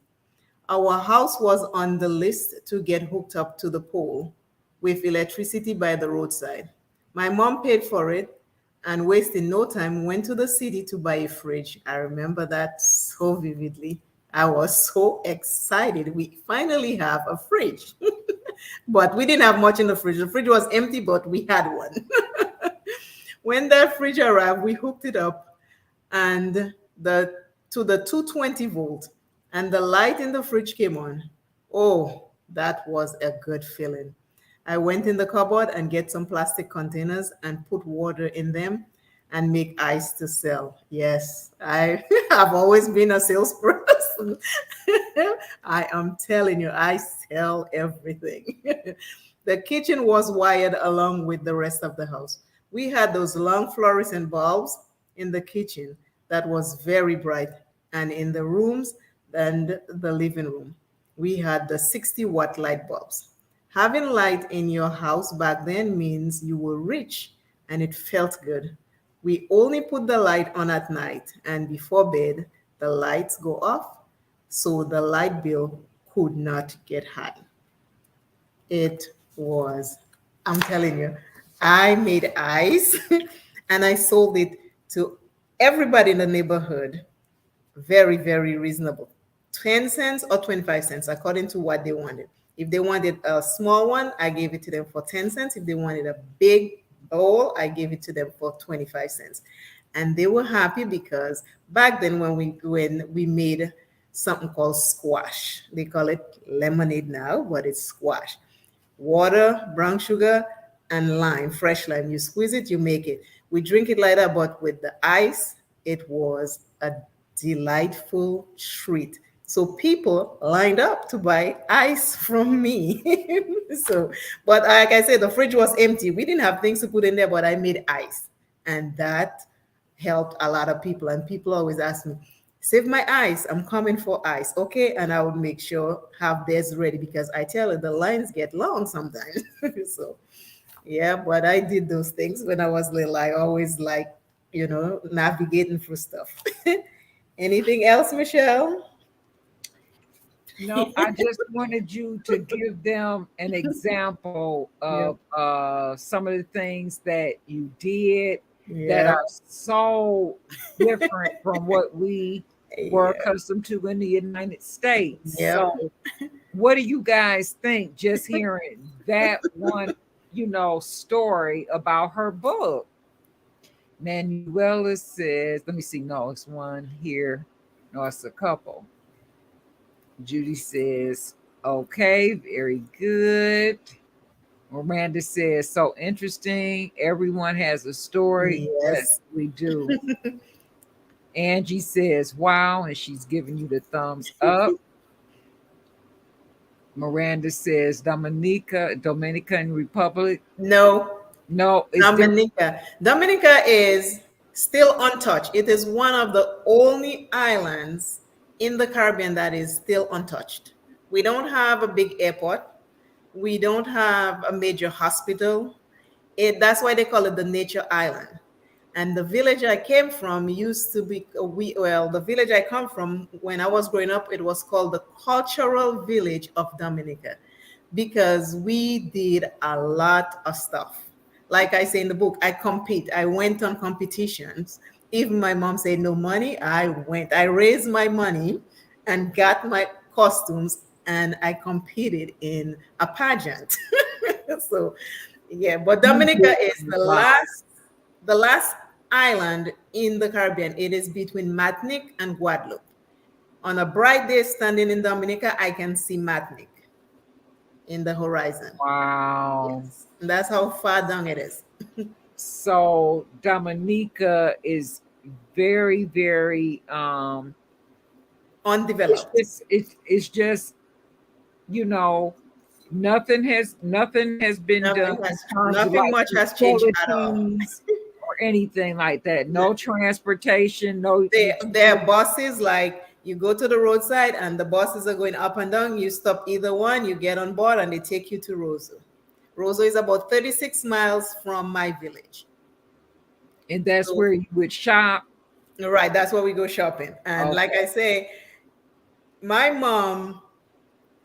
Our house was on the list to get hooked up to the pole with electricity by the roadside. My mom paid for it and wasting no time went to the city to buy a fridge. I remember that so vividly. I was so excited. We finally have a fridge. But we didn't have much in the fridge. The fridge was empty, but we had one. When that fridge arrived, we hooked it up and the to the 220 volt, and the light in the fridge came on. Oh, that was a good feeling. I went in the cupboard and get some plastic containers and put water in them and make ice to sell. Yes, I have always been a salesperson. I am telling you, I sell everything. The kitchen was wired along with the rest of the house. We had those long fluorescent bulbs in the kitchen that was very bright, and in the rooms and the living room, we had the 60-watt light bulbs. Having light in your house back then means you were rich and it felt good. We only put the light on at night, and before bed, the lights go off, so the light bill could not get high. It was, I'm telling you, I made ice and I sold it to everybody in the neighborhood. Very, very reasonable. 10 cents or 25 cents, according to what they wanted. If they wanted a small one, I gave it to them for 10 cents. If they wanted a big bowl, I gave it to them for 25 cents. And they were happy because back then when we made something called squash, they call it lemonade now, but it's squash. Water, brown sugar, and lime, fresh lime. You squeeze it, you make it. We drink it like that, but with the ice, it was a delightful treat. So people lined up to buy ice from me. So, but like I said, the fridge was empty. We didn't have things to put in there, but I made ice. And that helped a lot of people. And people always ask me, save my ice. I'm coming for ice. Okay. And I would make sure have theirs ready because I tell you the lines get long sometimes. So yeah, but I did those things when I was little. I always like, navigating through stuff. Anything else, Michelle? No, I just wanted you to give them an example of Yep. some of the things that you did that Yep. are so different from what we were Yep. accustomed to in the United States. Yep. So, what do you guys think just hearing that one, story about her book? Manuela says, let me see, no, it's one here. No, it's a couple. Judy says, okay, very good. Miranda says, so interesting. Everyone has a story. Yes, Yes. we do. Angie says, wow, and she's giving you the thumbs up. Miranda says, Dominican Republic. No. No, it's different. Dominica. Dominica is still untouched. It is one of the only islands in the Caribbean that is still untouched. We don't have a big airport. We don't have a major hospital. That's why they call it the nature island. And the village I came from used to be the village I come from when I was growing up, it was called the cultural village of Dominica because we did a lot of stuff. Like I say in the book, I compete. I went on competitions. Even my mom said no money, I went. I raised my money and got my costumes and I competed in a pageant. So yeah, but You Dominica did. is Wow. the last island in the Caribbean. It is between Martinique and Guadeloupe. On a bright day standing in Dominica, I can see Martinique in the horizon. Wow. Yes. And that's how far down it is. So Dominica is very, very Undeveloped. it's just, you know, nothing has been done in terms of Nothing like much has changed at all. utilities or anything like that. No transportation, no There are buses like you go to the roadside and the buses are going up and down. You stop either one, you get on board, and they take you to Roseau. Roseau is about 36 miles from my village. and that's So, where you would shop. right, that's where we go shopping. And like Okay. I say, my mom,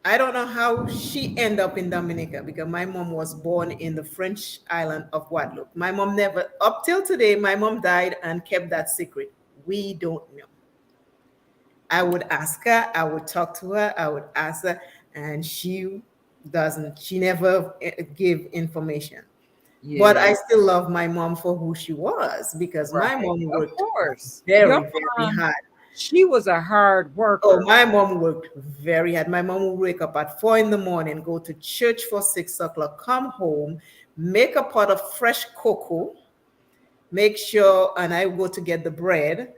I don't know how she ended up in Dominica because my mom was born in the French island of Guadeloupe. My mom never, up till today, my mom died and kept that secret. We don't know. I would ask her, I would talk to her, I would ask her, and she never give information. But Yeah, I still love my mom for who she was because my right. mom Of worked course. Your very, very mom, hard. she was a hard Oh, worker. my mom worked very hard. My mom would wake up at 4 in the morning, go to church for 6 o'clock, come home, make a pot of fresh cocoa, make sure, and I would go to get the bread.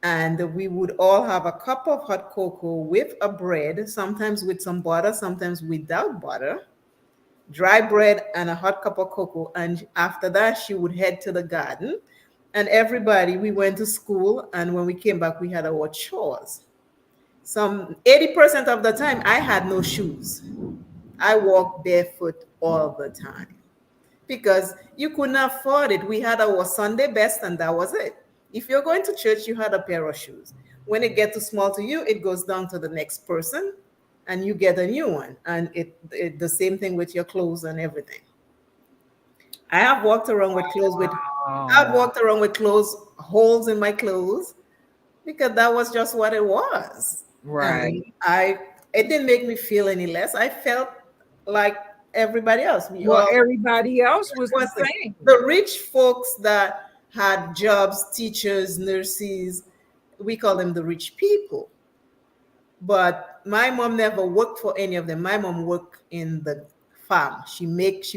And we would all have a cup of hot cocoa with a bread, sometimes with some butter, sometimes without butter, dry bread, and a hot cup of cocoa. And after that, she would head to the garden. And everybody, we went to school. And when we came back, we had our chores. Some 80% of the time, I had no shoes. I walked barefoot all the time because you couldn't afford it. We had our Sunday best, and that was it. If you're going to church, you had a pair of shoes. When it gets too small to you, it goes down to the next person, and you get a new one. And it the same thing with your clothes and everything. I have walked around with clothes with I've Wow. walked around with clothes holes in my clothes because that was just what it was. And Right. it didn't make me feel any less. I felt like everybody else. We Well, all everybody else was the was it. same. The rich folks that had jobs, teachers, nurses, we call them the rich people. But my mom never worked for any of them. My mom worked in the farm. She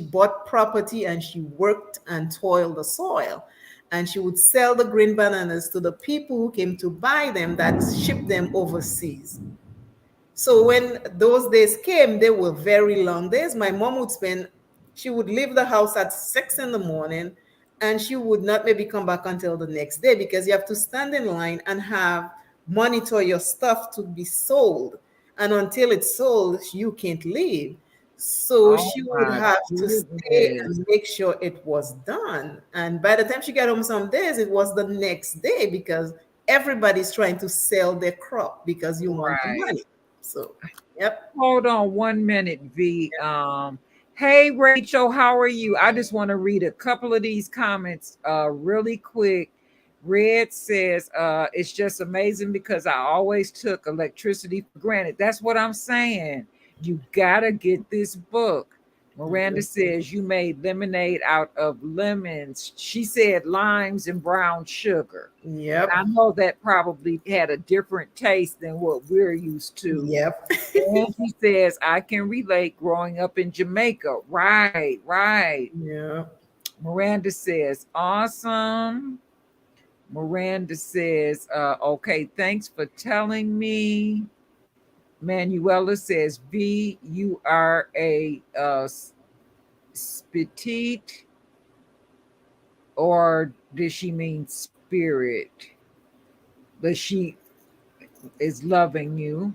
bought property and she worked and toiled the soil. And she would sell the green bananas to the people who came to buy them that shipped them overseas. So when those days came, they were very long days. My mom would she would leave the house at 6 in the morning and she would not maybe come back until the next day because you have to stand in line and have monitor your stuff to be sold. And until it's sold, you can't leave. So Oh she would my have to stay goodness. and make sure it was done. And by the time she got home some days, it was the next day because everybody's trying to sell their crop because you want the Right. money. So. Yep. Hold on 1 minute, V. Hey Rachel, how are you? I just want to read a couple of these comments really quick. Red says, it's just amazing because I always took electricity for granted. That's what I'm saying. You gotta get this book. Miranda says you made lemonade out of lemons. She said limes and brown sugar. And I Yep. know that probably had a different taste than what we're used to. Yep. And she says, I can relate growing up in Jamaica. Right, right. Yeah. Miranda says, awesome. Miranda says, okay, thanks for telling me. Manuela says, V, you are a petite, or does she mean spirit? But she is loving you.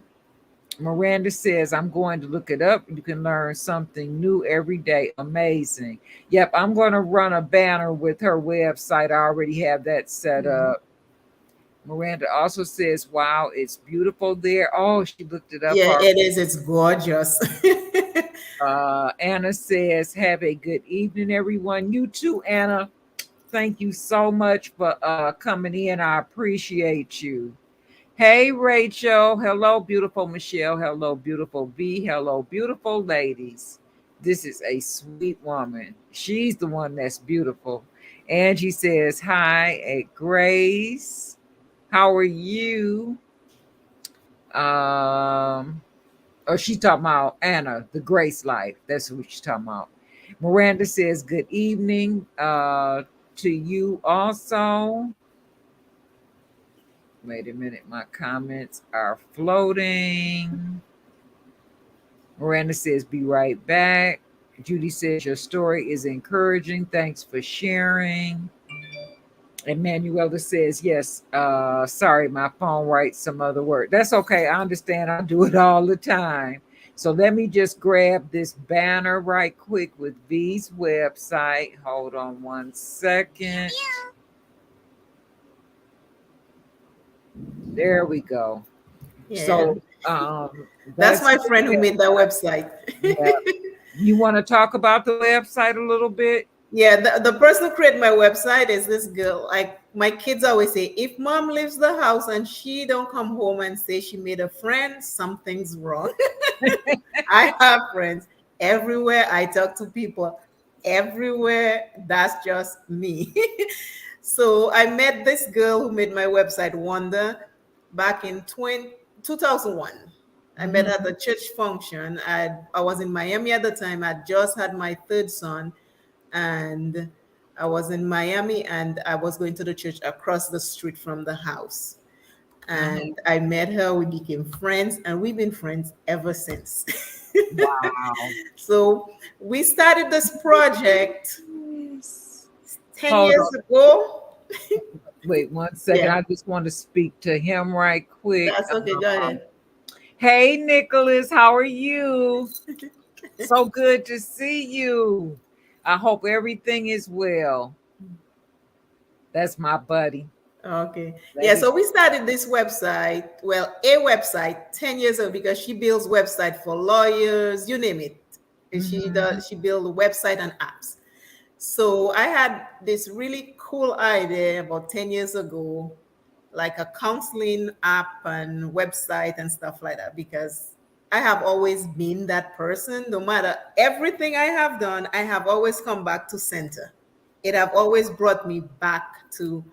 Miranda says, I'm going to look it up. You can learn something new every day. Amazing. Yep, I'm going to run a banner with her website. I already have that set Mhm. up. Miranda also says, wow, it's beautiful there. Oh, she looked it up Yeah, already. it is. It's gorgeous. Anna says, have a good evening, everyone. You too, Anna. Thank you so much for coming in. I appreciate you. Hey, Rachel. Hello, beautiful Michelle. Hello, beautiful V. Hello, beautiful ladies. This is a sweet woman. She's the one that's beautiful. Angie says, hi, Grace. How are you? Oh, she's talking about Anna, the Grace Life. That's what she's talking about. Miranda says, good evening to you also. Wait a minute, my comments are floating. Miranda says, be right back. Judy says, your story is encouraging. Thanks for sharing. And Manuela says, yes, sorry, my phone writes some other word. That's okay. I understand. I do it all the time. So let me just grab this banner right quick with V's website. Hold on 1 second. There we go. Yeah. So That's that's my her friend who made that website. website. Yeah. You want to talk about the website a little bit? Yeah, the person who created my website is this girl. Like my kids always say, if mom leaves the house and she don't come home and say she made a friend, something's wrong. I have friends everywhere. I talk to people everywhere. That's just me. So I met this girl who made my website Wanda back in 2001. I met her at Mhm. the church function. I was in Miami at the time. I just had my third son, and I was in Miami, and I was going to the church across the street from the house. Uh-huh. And I met her, we became friends, and we've been friends ever since. Wow. So we started this project Yes. 10 Hold years on. ago. Wait 1 second. Yeah, I just want to speak to him right quick. that's okay. Go Um, ahead. hey, Nicholas, how are you? So good to see you. I hope everything is well. That's my buddy. Okay. Let Yeah, me. so we started this website, well, a website 10 years ago because she builds website for lawyers, you name it. And Mhm. she build a website and apps. So I had this really cool idea about 10 years ago, like a counseling app and website and stuff like that, because I have always been that person. No matter everything I have done, I have always come back to center. It have always brought me back to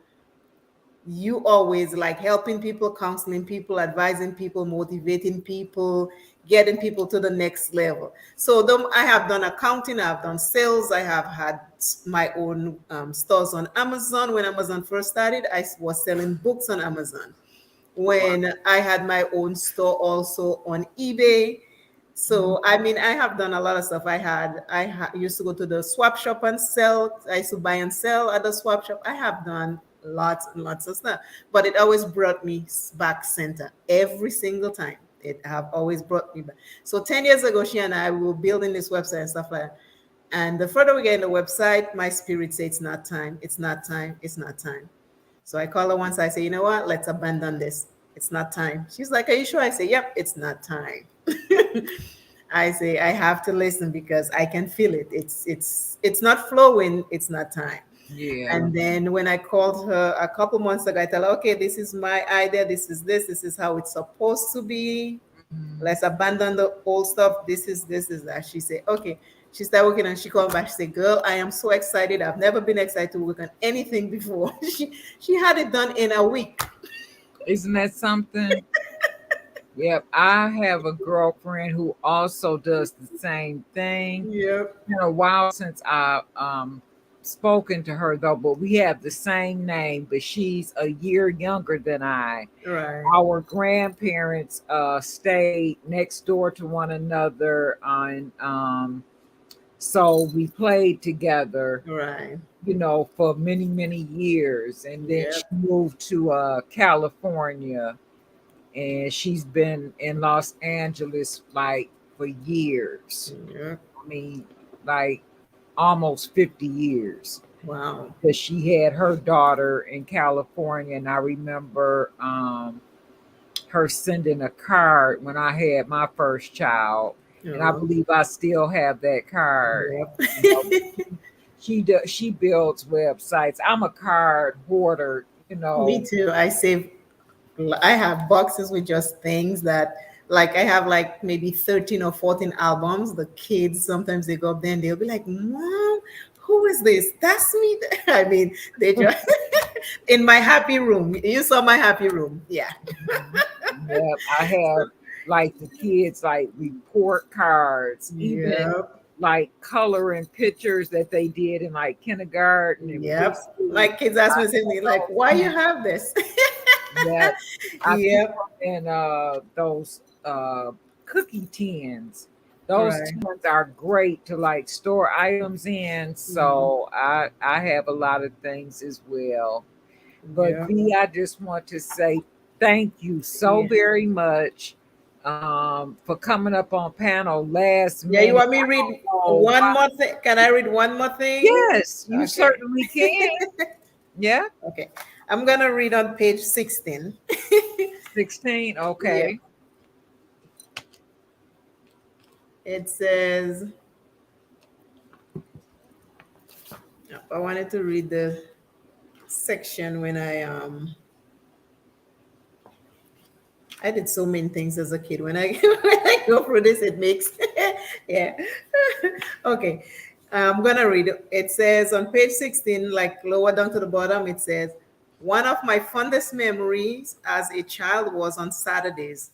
you, always like helping people, counseling people, advising people, motivating people, getting people to the next level. So I have done accounting, I've done sales, I have had my own stores on Amazon. When Amazon first started, I was selling books on Amazon. Wow. When I had my own store also on eBay. Mhm. So I mean, I have done a lot of stuff. Used to go to the swap shop and sell. I used to buy and sell at the swap shop. I have done lots and lots of stuff, but it always brought me back center every single time. It have always brought me back. So 10 years ago, she and I were building this website and stuff like that. And the further we get in the website, my spirit says it's not time. It's not time. It's not time. So I call her once. I say, you know what? Let's abandon this. It's not time. She's like, are you sure? I say, yep, it's not time. I say I have to listen because I can feel it. It's not flowing. It's not time. Yeah. And then when I called her a couple months ago, I tell her, okay, this is my idea. This is how it's supposed to be. Mhm. Let's abandon the old stuff. This is that. She said, okay. She started working and she called back. She said, girl, I am so excited. I've never been excited to work on anything before. She had it done in a week. Isn't that something? Yep. I have a girlfriend who also does the same thing. Yep. It's been a while since I spoken to her though, but we have the same name, but she's a year younger than I. Right. Our grandparents stayed next door to one another on so we played together, Right. for many years, and then she Yep. moved to California, and she's been in Los Angeles like for years. Yep. I mean, like almost 50 years. Wow. Because she had her daughter in California, and I remember her sending a card when I had my first child, and I Oh, believe I still have that card. yep. You know, she builds websites. I'm a card hoarder. Me too. I have boxes with just things that, like, I have like maybe 13 or 14 albums. The kids sometimes they go up there and they'll be like, Mom, who is this? That's me. I mean, they just in my happy room. You saw my happy room. Yeah. Yep, I have like the kids like report cards, even Yep. like coloring pictures that they did in like kindergarten and Yep. preschool. My kids ask I me, have something like, those why you too. have this? Yep, I keep Yep. them in those cookie tins. Those Right. tins are great to like store items in. Mhm. So I have a lot of things as well. But Yep. V, I just want to say thank you so Yeah. very much for coming up on panel last Yeah, you minute. want me I to read don't know one why. more thing? Can I read one more thing? Yes, you Okay. certainly can. Yeah, Okay. I'm gonna read on page 16. 16. Yeah. Okay. It says, I wanted to read the section when I did so many things as a kid. When I when I go through this, it makes yeah. Okay. I'm gonna read it. It says on page 16, like lower down to the bottom, it says, one of my fondest memories as a child was on Saturdays.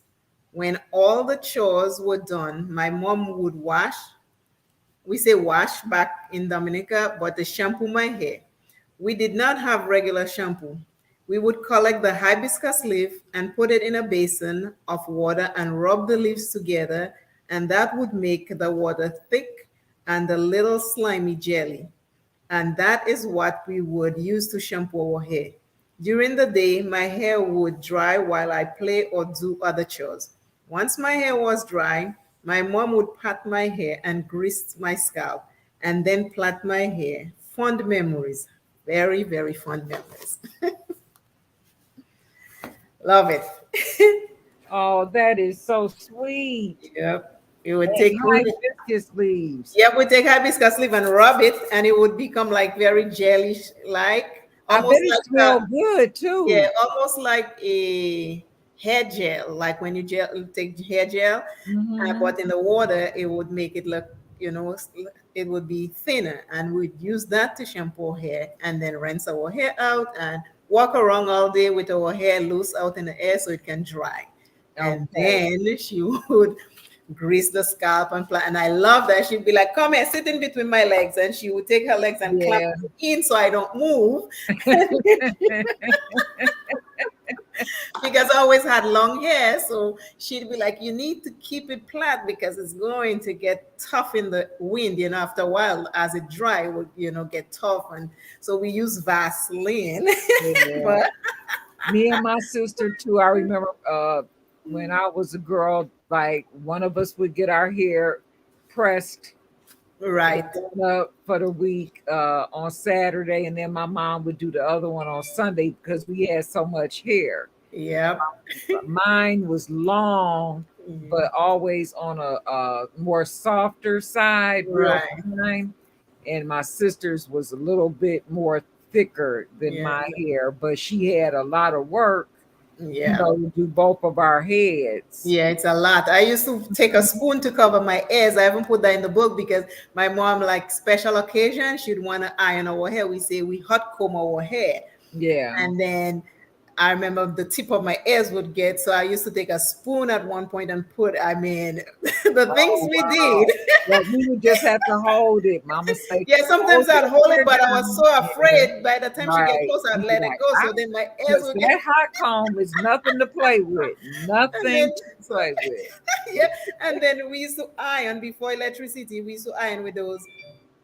When all the chores were done, my mom would wash, we say wash back in Dominica, but to shampoo my hair. We did not have regular shampoo. We would collect the hibiscus leaf and put it in a basin of water and rub the leaves together, and that would make the water thick and a little slimy jelly. And that is what we would use to shampoo our hair. During the day, my hair would dry while I play or do other chores. Once my hair was dry, my mom would pat my hair and grease my scalp and then plait my hair. Fond memories. Very, very fond memories. Love it. Oh, that is so sweet. Yep. It would And take we would, hibiscus leaves. yep, we take hibiscus leaf and rub it and it would become like very jelly like, I bet almost it like smells good yeah, too. almost like a hair gel, like when you take hair gel, Hmm. but in the water, it would make it look, it would be thinner, and we'd use that to shampoo hair and then rinse our hair out and walk around all day with our hair loose out in the air so it can dry. And Okay. then she would grease the scalp and and I love that she'd be like, come here, sit in between my legs, and she would take her legs and clamp Yeah. them in so I don't move because I always had long hair. So she'd be like, you need to keep it flat because it's going to get tough in the wind, after a while as it dry, it would, get tough. And so we use Vaseline. Yeah. But Me and my sister too. I remember when I was a girl, like one of us would get our hair pressed and right. done up for the week on Saturday, and then my mom would do the other one on Sunday because we had so much hair. Yep. Mine was long but always on a more softer side, real Right. fine. And my sister's was a little bit more thicker than Yeah. my hair, but she had a lot of work, Yeah. to do both of our heads. Yeah, it's a lot. I used to take a spoon to cover my ears. I haven't put that in the book because my mom, like special occasion, she'd want to iron our hair. We say we hot comb our hair. Yeah. And then I remember the tip of my ears would get, so I used to take a spoon at one point and put, I mean, the things Oh we did. wow. Well, we would just have to hold it. Mama say, Yeah, sometimes hold I'd your hold it, hair but I was down. so Yeah. afraid by the time she get Right. close, I'd You'd be let it like, go. So then my ears because would get, that hot comb is nothing to play with. and then, Nothing to so, play with. yeah. And then we used to iron before electricity. We used to iron with those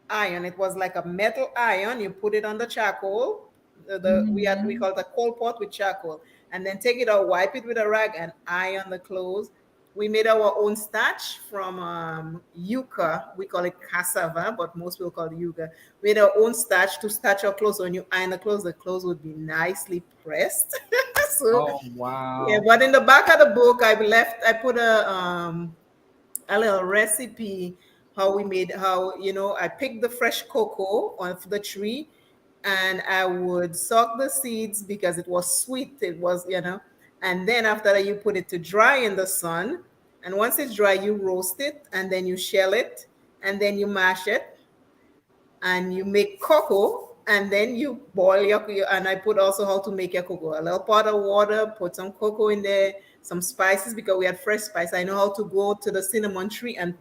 iron. It was like a metal iron. You put it on the charcoal. We Mhm. call it a coal pot with charcoal, and then take it out, wipe it with a rag, and iron the clothes. We made our own starch from yucca. We call it cassava, but most people call it yucca. We made our own starch to starch our clothes. When you iron the clothes would be nicely pressed. So Oh yeah, wow. but in the back of the book, I put a little recipe how we made how I picked the fresh cocoa off the tree, and I would soak the seeds because it was sweet. It was, and then after that you put it to dry in the sun, and once it's dry you roast it, and then you shell it, and then you mash it, and you make cocoa, and then you boil and I put also how to make your cocoa. A little pot of water, put some cocoa in there, some spices because we had fresh spice. I know how to go to the cinnamon tree and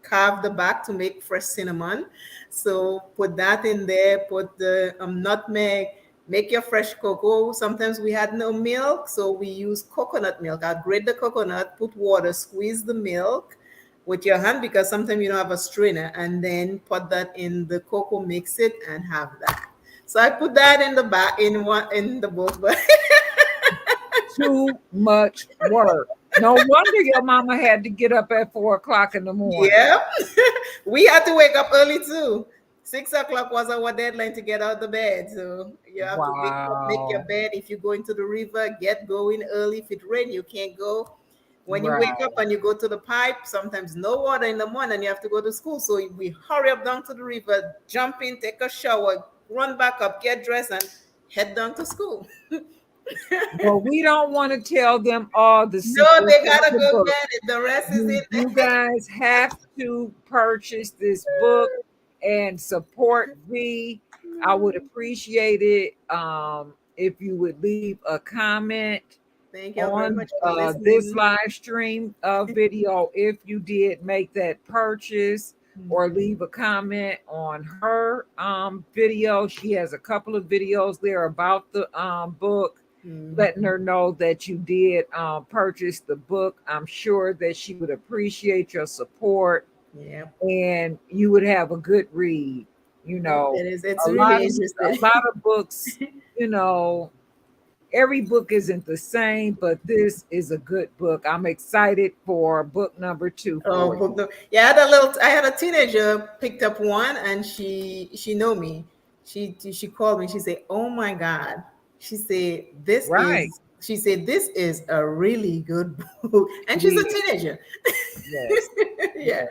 carve the back to make fresh cinnamon. So put that in there, put the nutmeg, make your fresh cocoa. Sometimes we had no milk, so we use coconut milk. I grate the coconut, put water, squeeze the milk with your hand because sometimes you don't have a strainer, and then put that in the cocoa, mix it, and have that. So I put that in the back in the book, but Too much work. No wonder your mama had to get up at 4 o'clock in the morning. yeah, we had to wake up early too. 6 o'clock was our deadline to get out of the bed. So you have to wake up, make your Wow. bed. If you go into the river, get going early. If it rains, you can't go. When you wake up Right. and you go to the pipe, sometimes no water in the morning, you have to go to school. So we hurry up down to the river, jump in, take a shower, run back up, get dressed, and head down to school. Well, we don't want to tell them all the No, secrets they of gotta the go book. get it. The rest is in You guys have to purchase this book and support V. I would there. appreciate it if you would leave a comment Thank you very on much for this listening. live stream video if you did make that purchase, or leave a comment on her video. She has a couple of videos there about the book, Mhm. letting her know that you did purchase the book. I'm sure that she would appreciate your support, Yeah. and you would have a good read. You Yep, know, it is. It's a lot really of interesting. books, you know, every book isn't the same, but this is a good book. I'm excited for book number 2 Oh, for you. book the yeah. I had a teenager picked up one, and she know me. She called me. She said, "Oh my God." She said, "This Right. is." She said, "This is a really good book," and she's a Yeah. teenager. Yes. Yeah. Yes.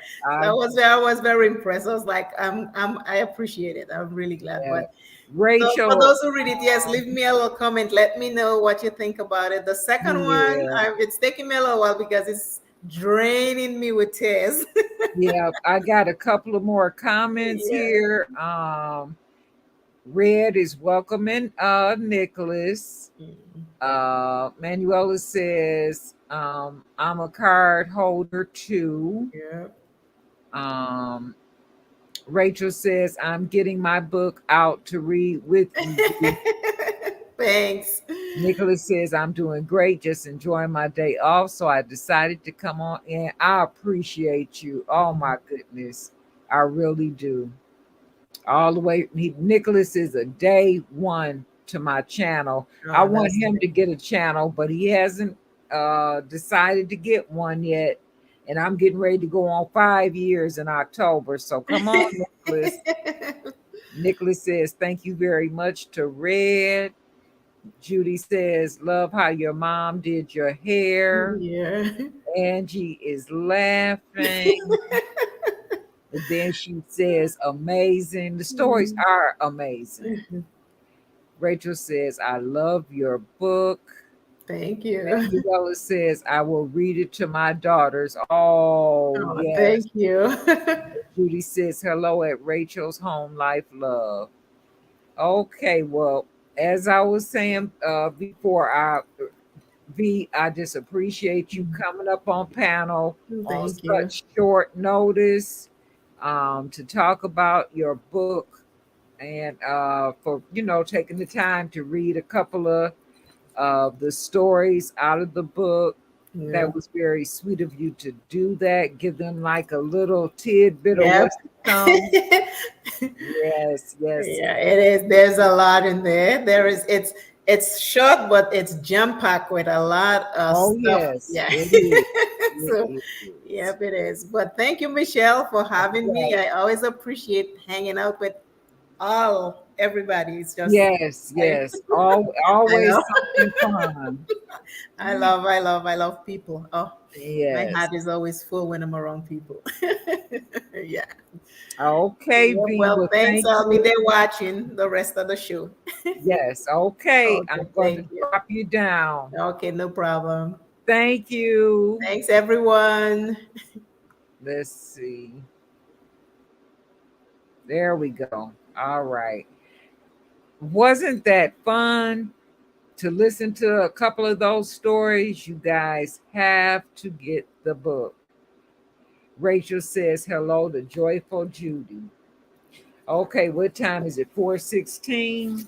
So I was very impressed. I was like, I appreciate it. I'm really glad. Yeah. But so for Rachel. those who read it, yes, leave me a little comment. Let me know what you think about it. The second one, Yeah. it's taking me a little while because it's draining me with tears. Yeah. I got a couple of more comments Yeah. here. Red is welcoming Nicholas. Mm. Manuela says, I'm a card holder too. Yeah. Um, Rachel says, I'm getting my book out to read with you, V. Thanks. Nicholas says, I'm doing great, just enjoying my day off. So I decided to come on in. I appreciate you. Oh my goodness. I really do. All the way. Nicholas is a day one to my channel. I Oh, want that's him to great. get a channel, but he hasn't decided to get one yet. And I'm getting ready to go on 5 years in October. So come on, Nicholas. Nicholas says, thank you very much to Red. Judy says, love how your mom did your hair. Yeah. Angie is laughing. And then she says, amazing. The stories Mm. are amazing. Rachel says, I love your book. Thank you. Manuela says, I will read it to my daughters. Oh, Oh, yes. thank you. Judy says, hello at Rachel's Home Life Love. Okay, well, as I was saying before, I just appreciate you coming up on panel on Thank you. such short notice to talk about your book and for taking the time to read a couple of the stories out of the book. Yeah. That was very sweet of you to do that. Give them like a little tidbit of Yep. what's to come. Yes, yes, Yeah, it is. There's a lot in there. There is. It's short, but it's jam packed with a lot of oh stuff. yes, Yeah. it is. So, It is. yep, it is. But thank you, Michelle, for having me. Yes, I always appreciate hanging out with everybody. It's just yes, I, yes. I Always know. something fun. I love people. Oh, my Yes. heart is always full when I'm around people. Yeah. Okay, Yep. V. Well, Well, thanks. thank I'll be there you. watching the rest of the show. Yes. Okay. Okay. I'm going to Thank you. drop you down. Okay. No problem. Thank you. Thanks, everyone. Let's see. There we go. All right. Wasn't that fun to listen to a couple of those stories? You guys have to get the book. Rachel says hello to Joyful Judy. Okay, what time is it? 4:16.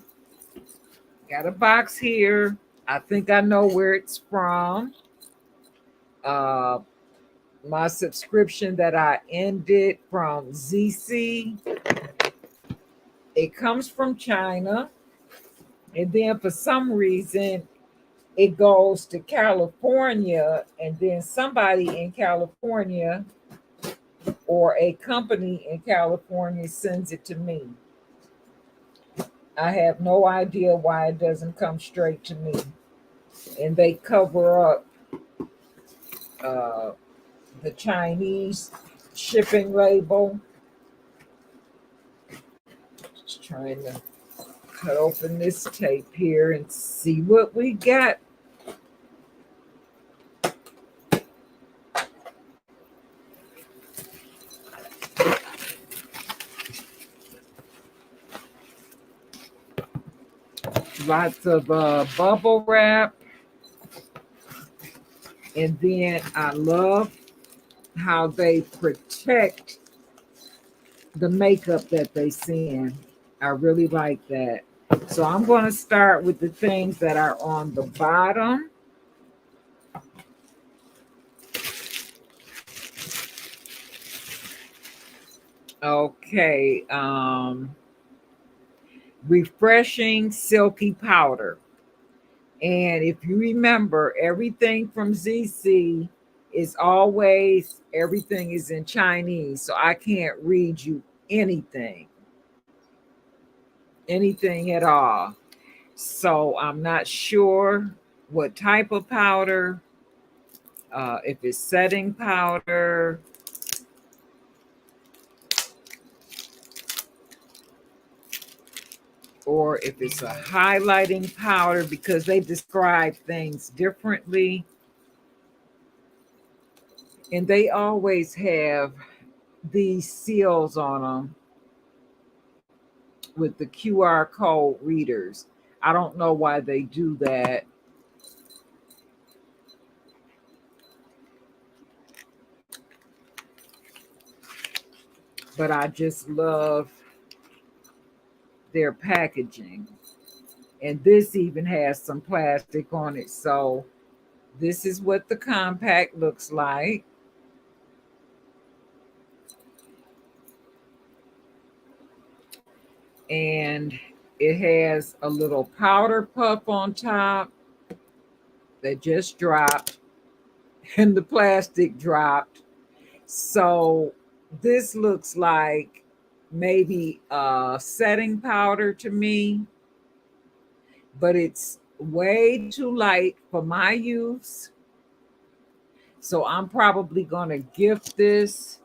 Got a box here. I think I know where it's from. Uh, my subscription that I ended from ZC. It comes from China, and then for some reason it goes to California, and then somebody in California or a company in California sends it to me. I have no idea why it doesn't come straight to me. And they cover up uh, the Chinese shipping label. Just trying to cut open this tape here and see what we got. Lots of bubble wrap. And then I love how they protect the makeup that they send. I really like that. So I'm going to start with the things that are on the bottom. Okay. Refreshing silky powder. And if you remember, everything from ZC is always, everything is in Chinese. So I can't read you anything at all. So I'm not sure what type of powder, if it's setting powder, or if it's a highlighting powder, because they describe things differently. And they always have these seals on them with the QR code readers. I don't know why they do that. But I just love their packaging. And this even has some plastic on it. So this is what the compact looks like. And it has a little powder puff on top that just dropped, and the plastic dropped. So this looks like maybe a setting powder to me, but it's way too light for my use. So I'm probably going to gift this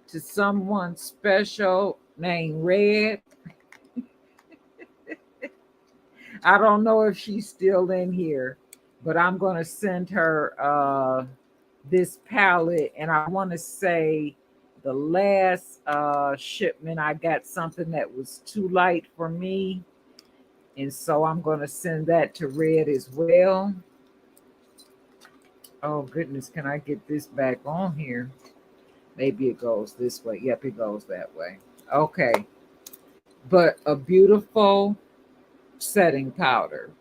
to someone special named Red. I don't know if she's still in here, but I'm going to send her this palette. And I want to say the last shipment, I got something that was too light for me. And so I'm going to send that to Red as well. Oh, goodness. Can I get this back on here? Maybe it goes this way. Yep, it goes that way. Okay. But a beautiful setting powder.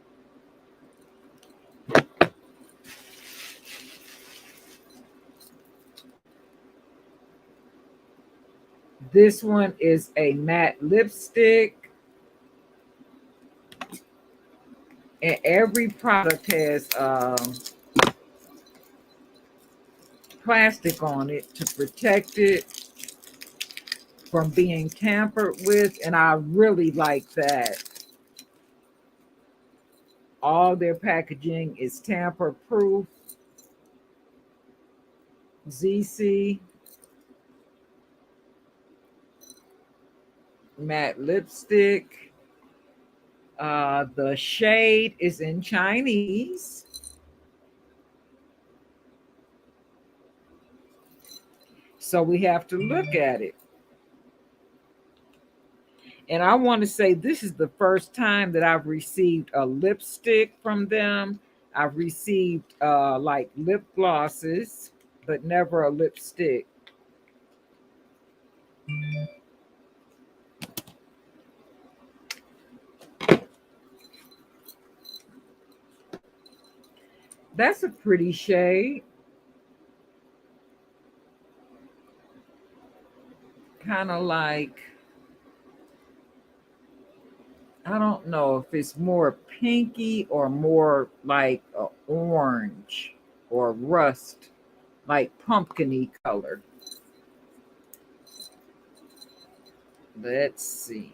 This one is a matte lipstick. And every product has plastic on it to protect it from being tampered with. And I really like that. All their packaging is tamper proof. ZC matte lipstick. The shade is in Chinese. So we have to look at it. And I want to say this is the first time that I've received a lipstick from them. I've received like lip glosses, but never a lipstick. That's a pretty shade. Kind of like, I don't know if it's more pinky or more like a orange or rust, like pumpkin-y color. Let's see.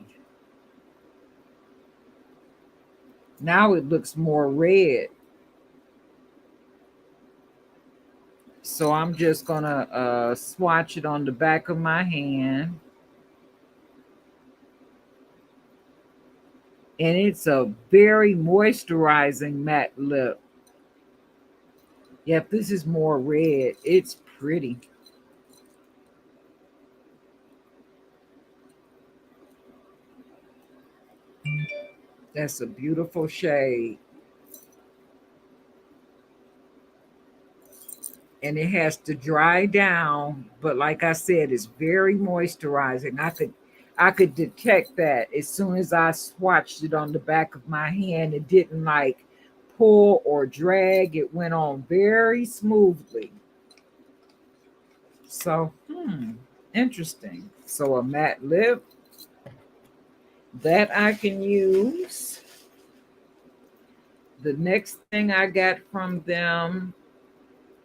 Now it looks more red. So I'm just gonna swatch it on the back of my hand. And it's a very moisturizing matte lip. Yep, this is more red. It's pretty. That's a beautiful shade. And it has to dry down, but like I said, it's very moisturizing. I could detect that as soon as I swatched it on the back of my hand. It didn't like pull or drag. It went on very smoothly. So, interesting. So a matte lip that I can use. The next thing I got from them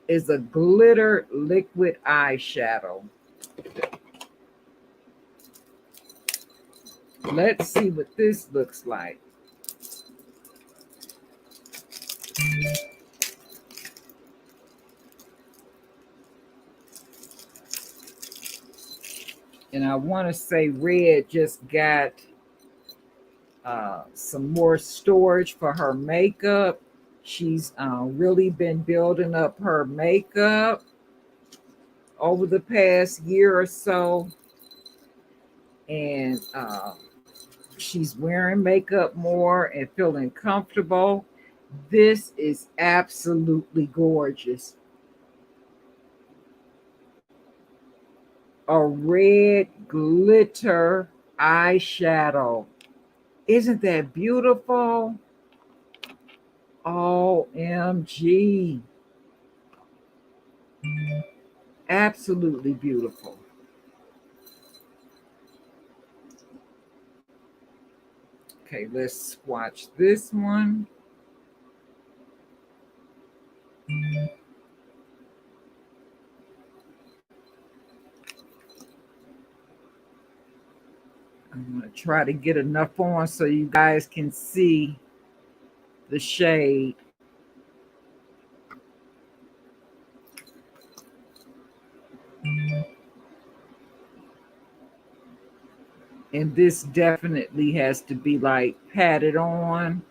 is a glitter liquid eyeshadow. Let's see what this looks like. And I want to say Red just got some more storage for her makeup. She's really been building up her makeup over the past year or so. And she's wearing makeup more and feeling comfortable. This is absolutely gorgeous. A red glitter eyeshadow. Isn't that beautiful? OMG. Absolutely beautiful. Okay, let's swatch this one. I'm going to try to get enough on so you guys can see the shade. And this definitely has to be like patted on.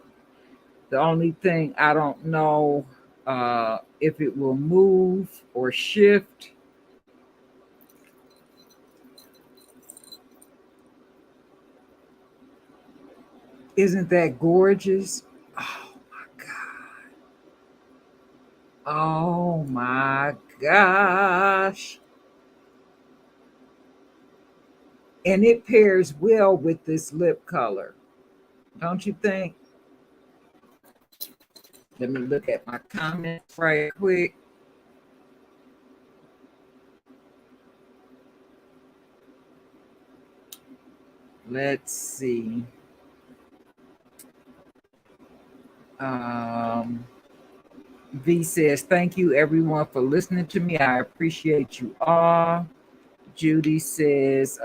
The only thing I don't know if it will move or shift. Isn't that gorgeous? Oh my God. Oh my gosh. And it pairs well with this lip color, don't you think? Let me look at my comments right quick. Let's see. Um, V says, thank you everyone for listening to me. I appreciate you all. Judy says,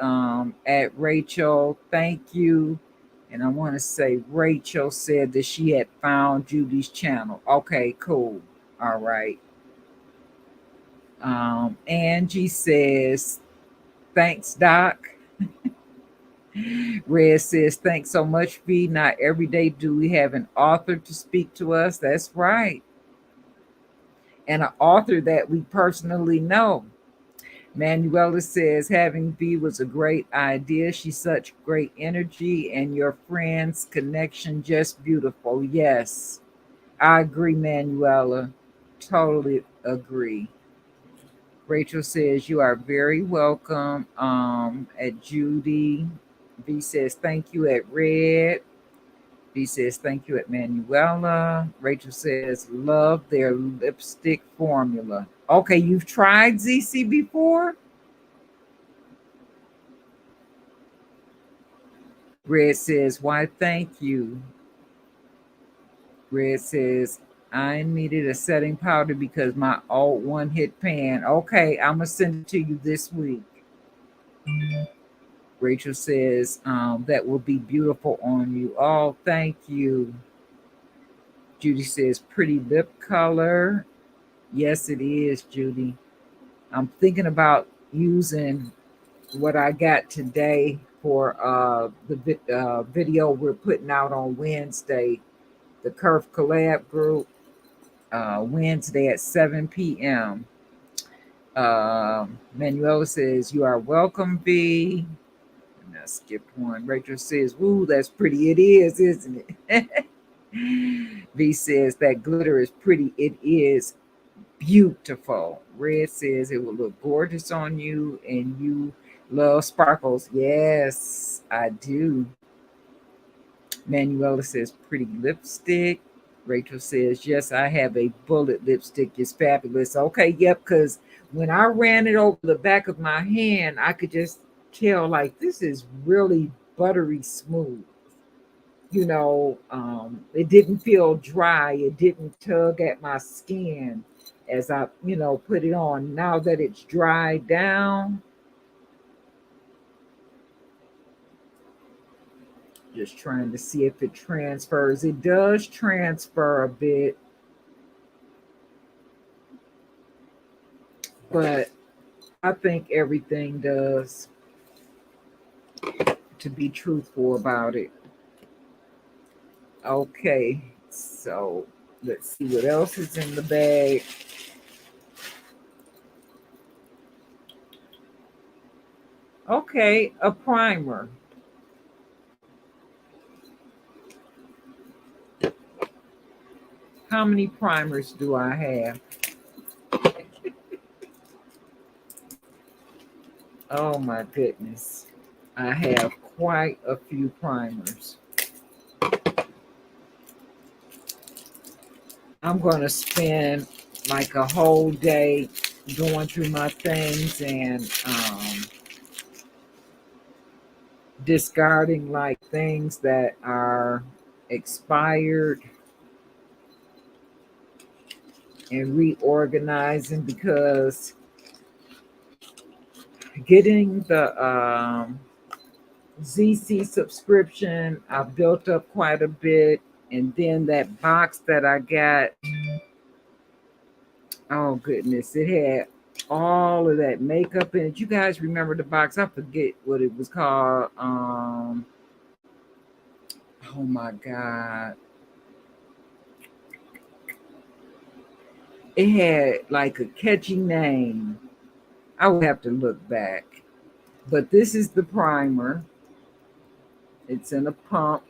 at Rachel, thank you. And I want to say Rachel said that she had found Judy's channel. Okay, cool. All right. Angie says, thanks, Doc. Red says, thanks so much, V. Not every day do we have an author to speak to us. That's right. And an author that we personally know. Manuela says, having V was a great idea. She's such great energy, and your friend's connection just beautiful. Yes, I agree, Manuela. Totally agree. Rachel says, you are very welcome at Judy. V says, thank you at Red. V says, thank you at Manuela. Rachel says, love their lipstick formula. Okay, you've tried ZC before? Red says, why, thank you. Red says, I needed a setting powder because my old one hit pan. Okay, I'm going to send it to you this week. Rachel says, that will be beautiful on you. Oh, thank you. Judy says, pretty lip color. Yes, it is, Judy. I'm thinking about using what I got today for the video we're putting out on Wednesday, the Curve Collab group, Wednesday at 7 p.m. Manuela says, you are welcome, V. And I skipped one. Rachel says, woo, that's pretty. It is, isn't it? V says, that glitter is pretty. It is beautiful. Red says, it will look gorgeous on you, and you love sparkles. Yes, I do. Manuela says, pretty lipstick. Rachel says, yes, I have a bullet lipstick. It's fabulous. Okay, yep, because when I ran it over the back of my hand, I could just tell, like, this is really buttery smooth. It didn't feel dry. It didn't tug at my skin as I, put it on. Now that it's dried down, just trying to see if it transfers. It does transfer a bit, but I think everything does, to be truthful about it. Okay, so let's see what else is in the bag. Okay, a primer. How many primers do I have? Oh my goodness. I have quite a few primers. I'm going to spend like a whole day going through my things and discarding like things that are expired and reorganizing, because getting the ZC subscription, I built up quite a bit. And then that box that I got, oh goodness, it had all of that makeup in it. You guys remember the box? I forget what it was called. Oh my God. It had like a catchy name. I would have to look back. But this is the primer. It's in a pump.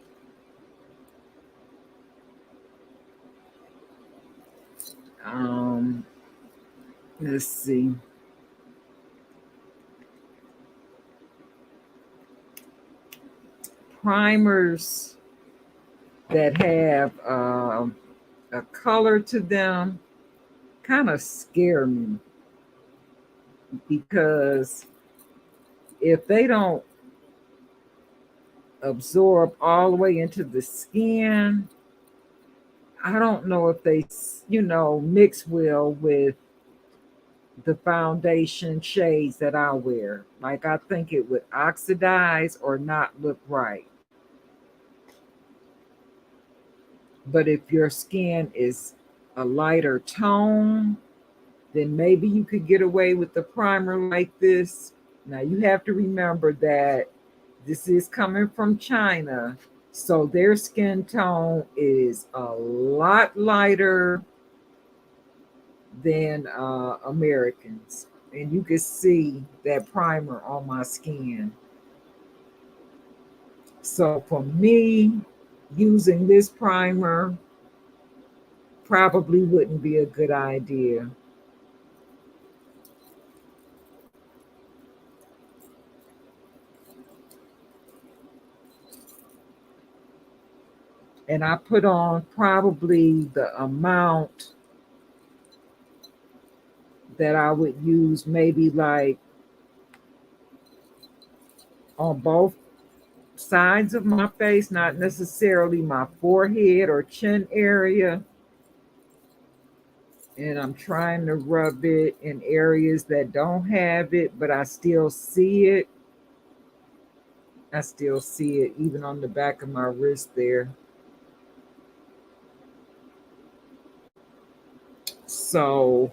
Um, let's see. Primers that have a color to them kind of scare me because if they don't absorb all the way into the skin, I don't know if they, mix well with the foundation shades that I wear. Like, I think it would oxidize or not look right. But if your skin is a lighter tone, then maybe you could get away with the primer like this. Now, you have to remember that this is coming from China, so their skin tone is a lot lighter than Americans. And you can see that primer on my skin. So for me, using this primer probably wouldn't be a good idea. And I put on probably the amount that I would use, maybe like on both sides of my face, not necessarily my forehead or chin area. And I'm trying to rub it in areas that don't have it, but I still see it. I still see it even on the back of my wrist there. So,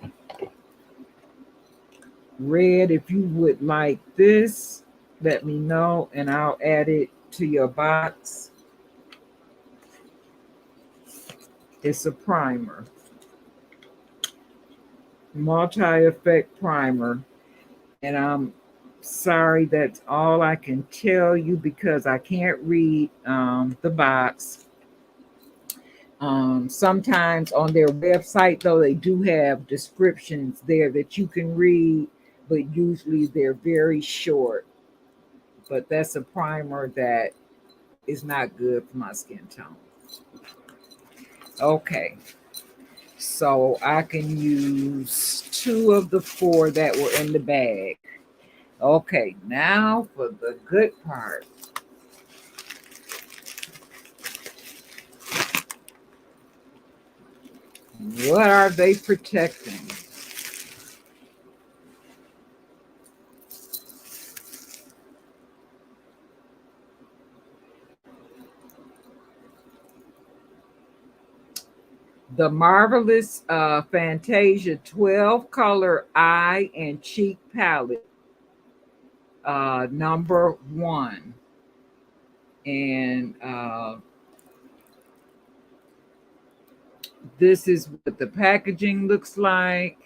red, if you would like this, let me know and I'll add it to your box. It's a primer, multi-effect primer. And I'm sorry, that's all I can tell you because I can't read the box. Sometimes on their website, though, they do have descriptions there that you can read, but usually they're very short. But that's a primer that is not good for my skin tone. Okay, so I can use 2 of the 4 that were in the bag. Okay, now for the good part. What are they protecting? The marvelous Fantasia 12 color eye and cheek palette, number 1. And this is what the packaging looks like.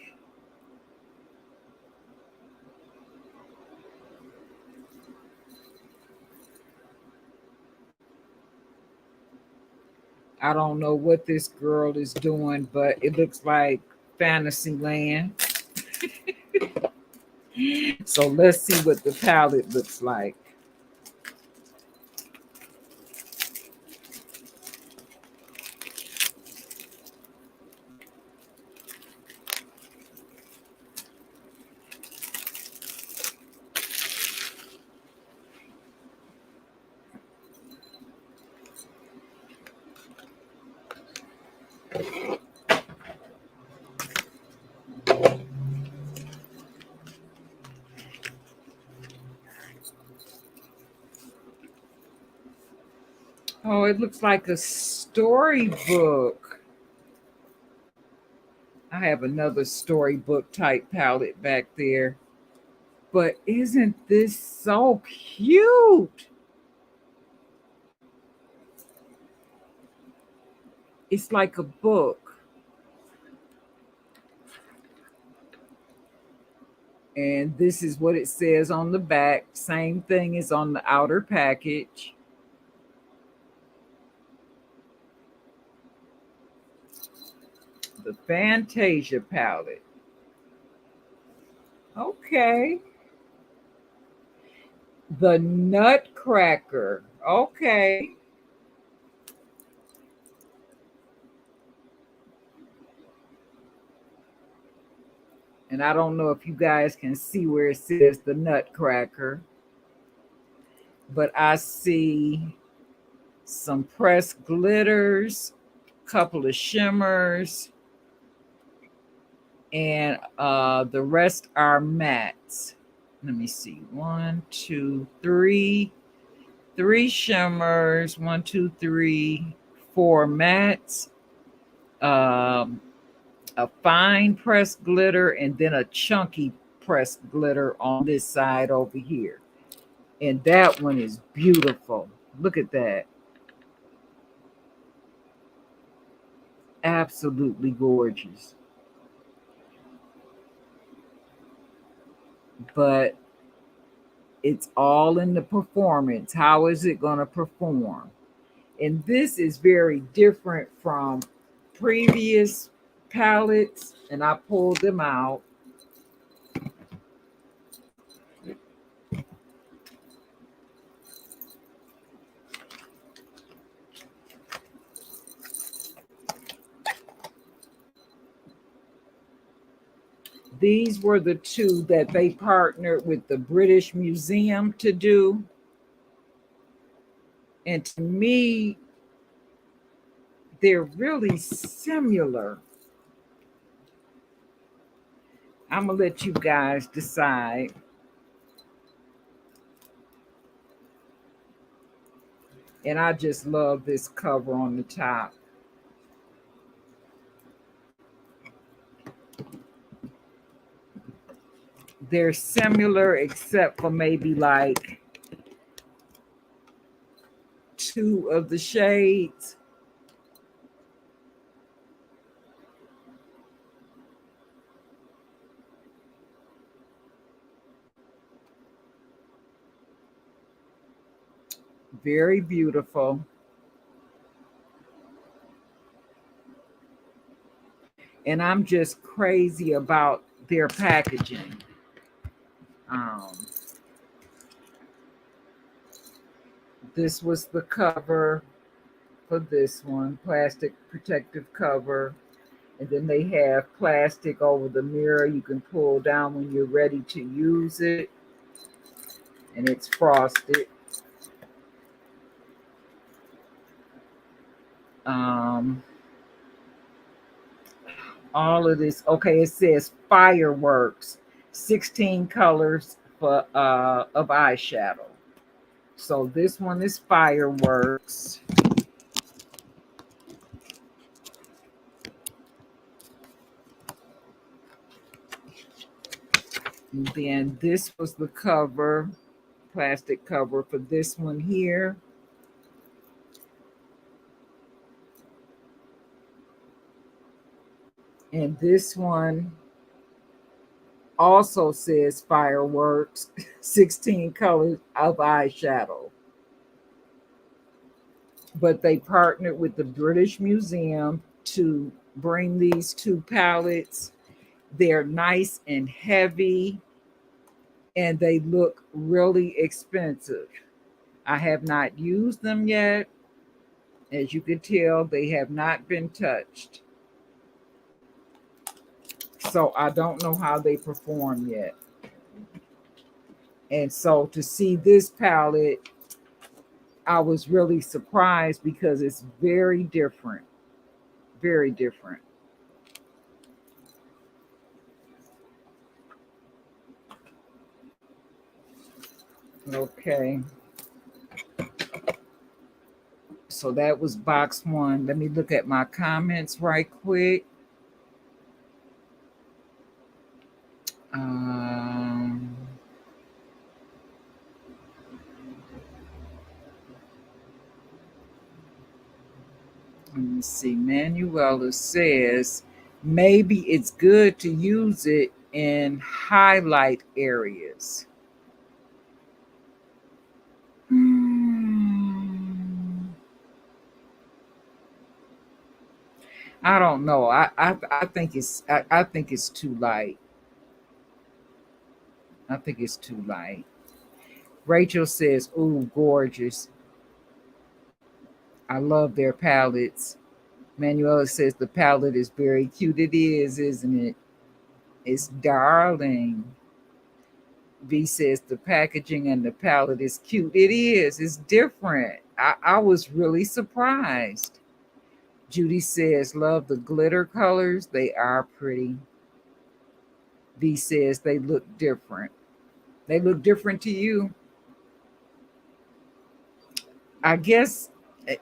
I don't know what this girl is doing, but it looks like Fantasyland. So let's see what the palette looks like. Oh, it looks like a storybook. I have another storybook type palette back there. But isn't this so cute? It's like a book. And this is what it says on the back. Same thing is on the outer package. The Fantasia palette. Okay. The Nutcracker. Okay. And I don't know if you guys can see where it says the Nutcracker, but I see some pressed glitters, couple of shimmers, and the rest are mattes. Let me see. One, two, three shimmers. One, two, three, four mattes. Um, a fine pressed glitter, and then a chunky pressed glitter on this side over here. And that one is beautiful. Look at that. Absolutely gorgeous. But it's all in the performance. How is it going to perform? And this is very different from previous palettes. And I pulled them out. These were the two that they partnered with the British Museum to do. And to me, they're really similar. I'm going to let you guys decide. And I just love this cover on the top. They're similar except for maybe like two of the shades. Very beautiful. And I'm just crazy about their packaging. Um, this was the cover for this one, plastic protective cover. And then they have plastic over the mirror you can pull down when you're ready to use it. And it's frosted. Um, all of this. Okay, it says fireworks, 16 colors for of eyeshadow. So this one is fireworks. And then this was the cover, plastic cover for this one here. And this one also says fireworks, 16 colors of eyeshadow. But they partnered with the British Museum to bring these two palettes. They're nice and heavy, and they look really expensive. I have not used them yet. As you can tell, they have not been touched. So I don't know how they perform yet. And so to see this palette, I was really surprised because it's very different. Very different. Okay. So that was box one. Let me look at my comments right quick. Um, Let me see. Manuela says maybe it's good to use it in highlight areas. Hmm. I don't know. I think it's too light. I think it's too light. Rachel says, "Ooh, gorgeous. I love their palettes." Manuela says the palette is very cute. It is, isn't it? It's darling. V says the packaging and the palette is cute. It is. It's different. I was really surprised. Judy says, love the glitter colors. They are pretty. V says they look different. They look different to you. I guess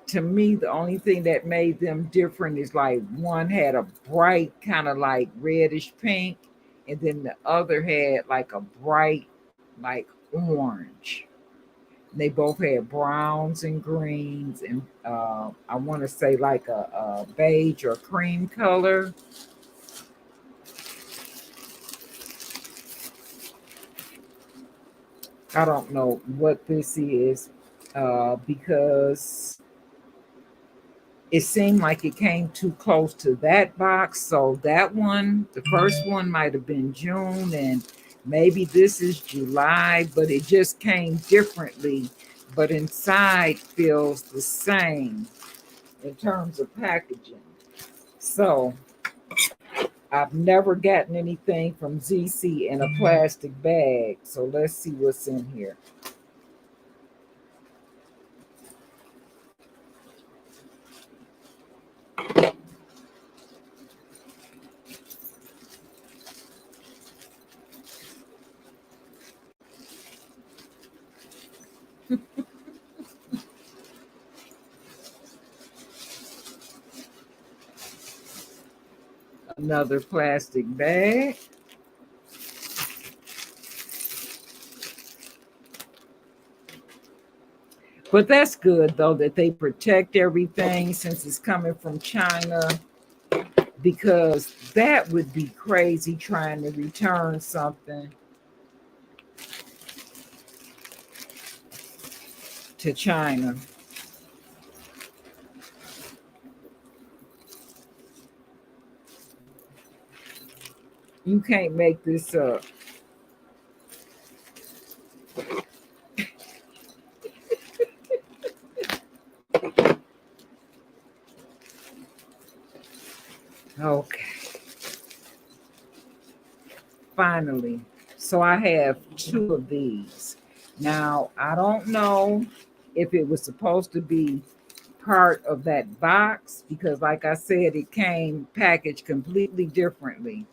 to me, the only thing that made them different is like one had a bright kind of like reddish pink, and then the other had like a bright, like orange. They both had browns and greens, and I want to say like a beige or cream color. I don't know what this is because it seemed like it came too close to that box. So that one, the first one might have been June, and maybe this is July, but it just came differently. But inside feels the same in terms of packaging. So I've never gotten anything from ZC in a plastic bag. So let's see what's in here. Another plastic bag. But that's good though that they protect everything since it's coming from China, because that would be crazy trying to return something to China. You can't make this up. Okay, finally. So I have two of these. Now, I don't know if it was supposed to be part of that box because, like I said, it came packaged completely differently.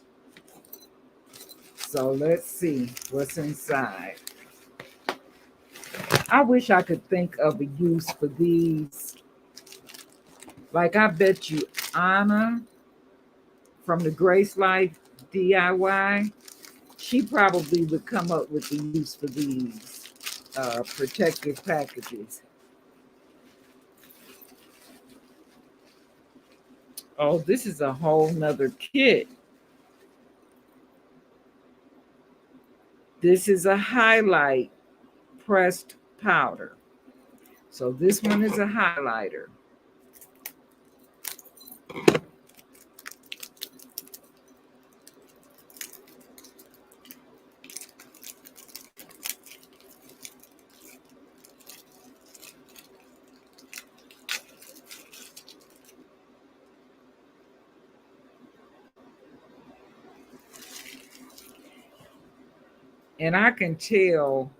So let's see what's inside. I wish I could think of a use for these. Like, I bet you Anna from the Grace Life DIY, she probably would come up with the use for these protective packages. Oh, this is a whole nother kit. This is a highlight pressed powder. So this one is a highlighter. And I can tell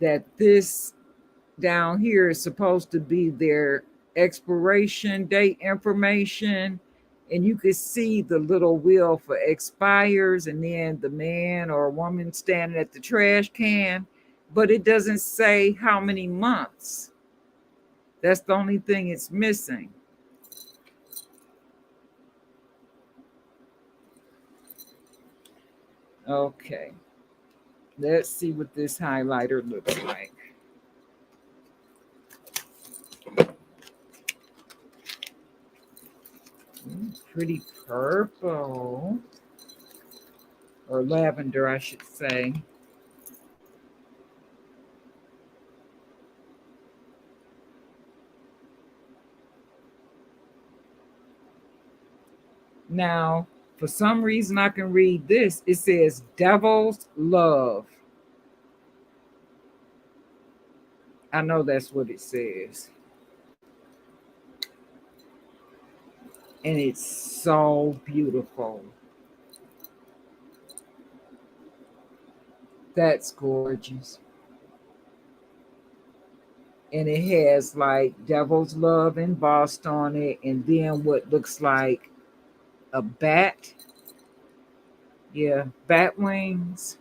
that this down here is supposed to be their expiration date information. And you can see the little wheel for expires and then the man or woman standing at the trash can, but it doesn't say how many months. That's the only thing it's missing. Okay, let's see what this highlighter looks like. Pretty purple, or lavender, I should say. Now, for some reason, I can read this. It says Devil's Love. I know that's what it says. And it's so beautiful. That's gorgeous. And it has like Devil's Love embossed on it, and then what looks like a bat. Yeah, bat wings.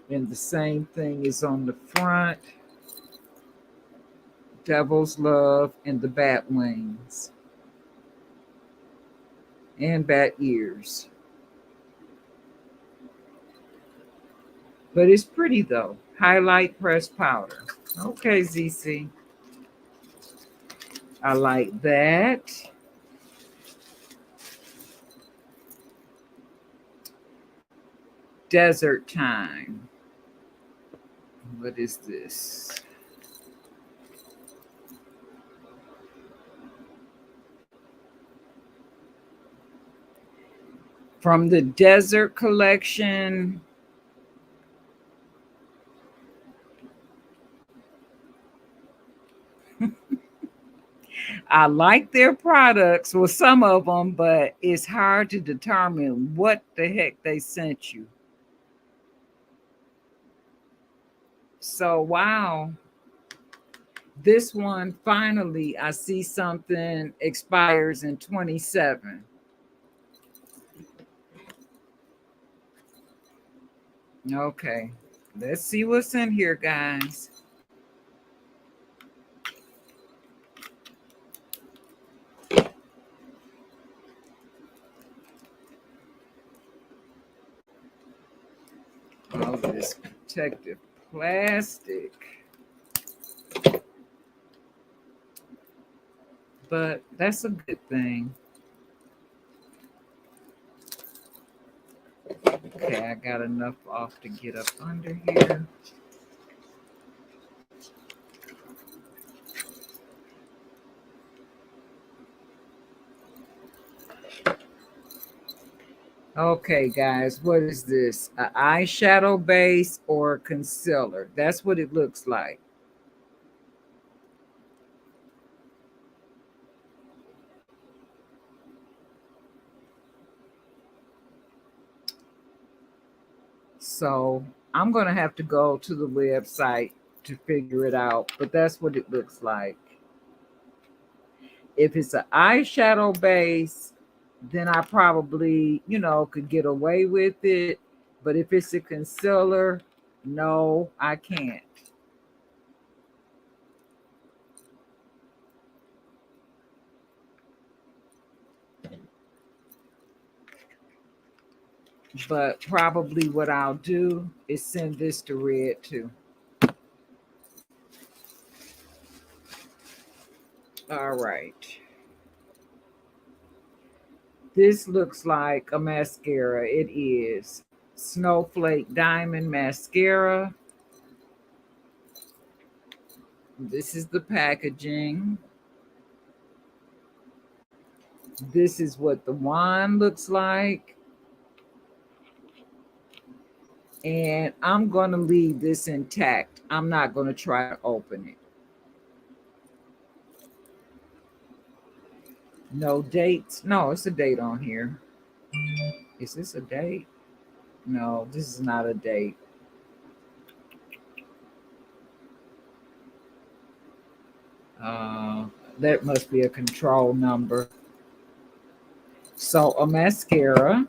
And the same thing is on the front. Devil's Love and the bat wings. And bat ears. But it's pretty though. Highlight pressed powder. Okay, ZC. I like that. Desert Time. What is this? From the Desert Collection. I like their products, well, some of them, but it's hard to determine what the heck they sent you. So, wow. This one, finally, I see something expires in 27. Okay, let's see what's in here, guys. All this protective plastic. But that's a good thing. Okay, I got enough off to get up under here. Okay, guys, what is this? An eyeshadow base or concealer? That's what it looks like. So I'm going to have to go to the website to figure it out, but that's what it looks like. If it's an eyeshadow base, then I probably, could get away with it. But if it's a concealer, no, I can't. But probably what I'll do is send this to Red too. All right. This looks like a mascara. It is Snowflake Diamond Mascara. This is the packaging. This is what the wand looks like. And I'm going to leave this intact. I'm not going to try to open it. No dates. No, it's a date on here. Is this a date? No, this is not a date. That must be a control number. So a mascara.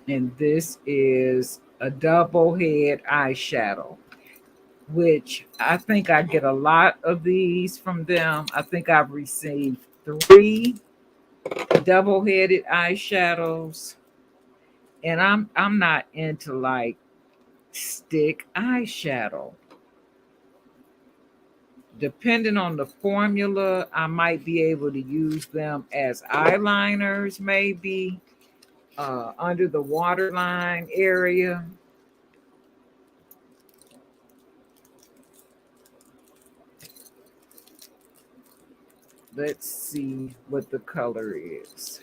And this is a double head eyeshadow, which I think I get a lot of these from them. I think I've received 3 double-headed eyeshadows, and I'm not into like stick eyeshadow. Depending on the formula, I might be able to use them as eyeliners, maybe under the waterline area. Let's see what the color is.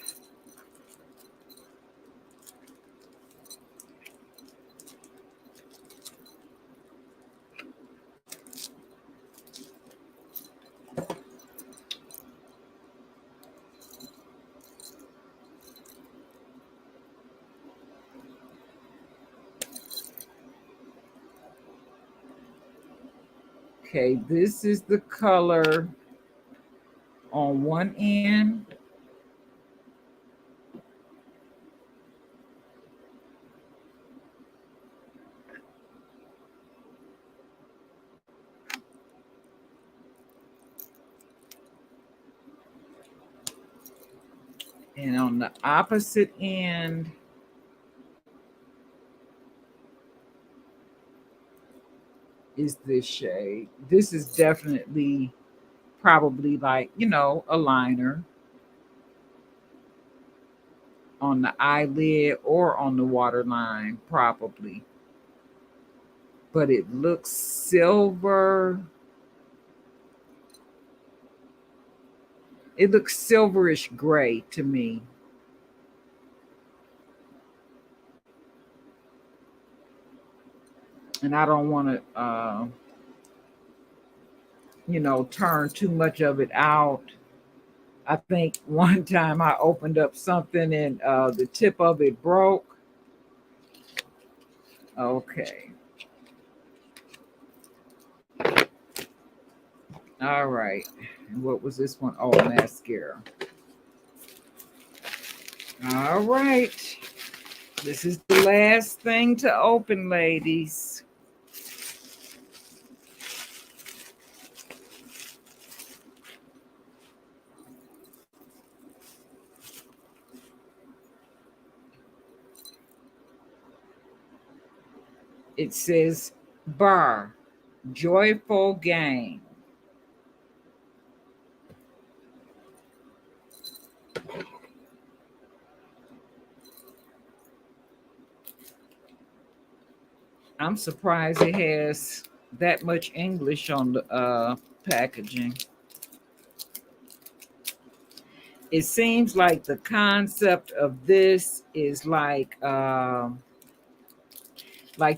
Okay, this is the color on one end. And on the opposite end, is this shade. This is definitely probably like, a liner on the eyelid or on the waterline, probably. But it looks silver. It looks silverish gray to me. And I don't want to, turn too much of it out. I think one time I opened up something and the tip of it broke. Okay. All right. And what was this one? Oh, mascara. All right. This is the last thing to open, ladies. It says bar, joyful game. I'm surprised it has that much English on the packaging. It seems like the concept of this is like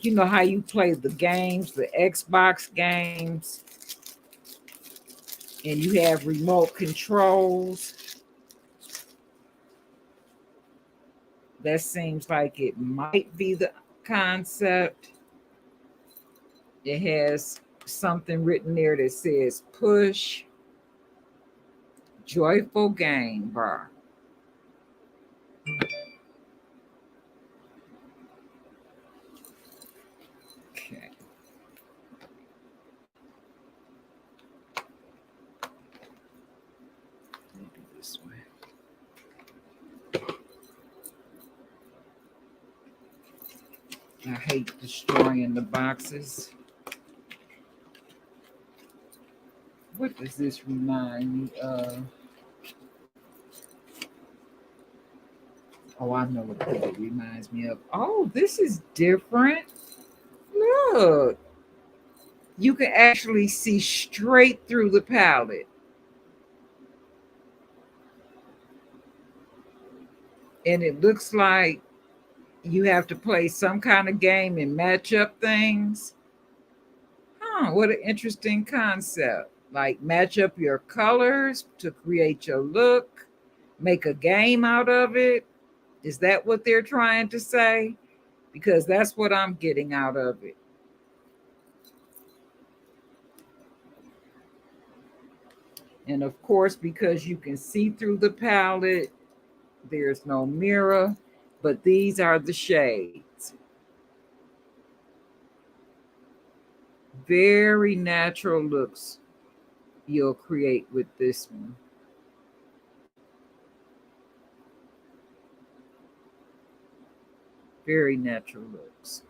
you know how you play the games, the Xbox games, and you have remote controls. That seems like it might be the concept. It has something written there that says push, joyful game bar. Okay. Maybe this way. I hate destroying the boxes. What does this remind me of? Oh, I know what it reminds me of. Oh, this is different. Look, you can actually see straight through the palette. And it looks like you have to play some kind of game and match up things. Huh, what an interesting concept. Like match up your colors to create your look, make a game out of it. Is that what they're trying to say? Because that's what I'm getting out of it. And of course, because you can see through the palette, there's no mirror, but these are the shades. very natural looks you'll create with this one. Very natural looks.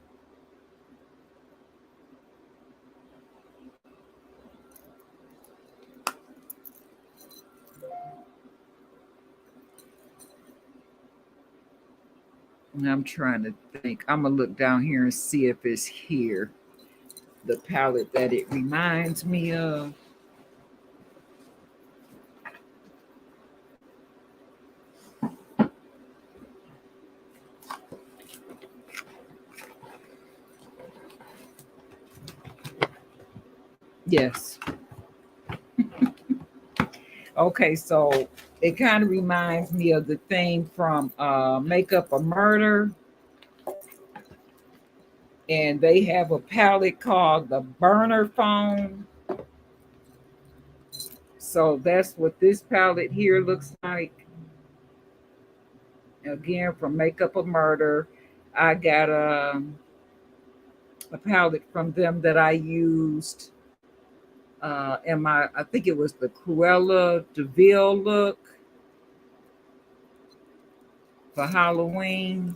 And I'm trying to think. I'm going to look down here and see if it's here. The palette that it reminds me of. Yes. Okay, so it kind of reminds me of the theme from Makeup a Murder. And they have a palette called the Burner Phone. So that's what this palette here looks like. Again, from Makeup a Murder. I got a palette from them that I used in my, I think it was the Cruella de Vil look for Halloween.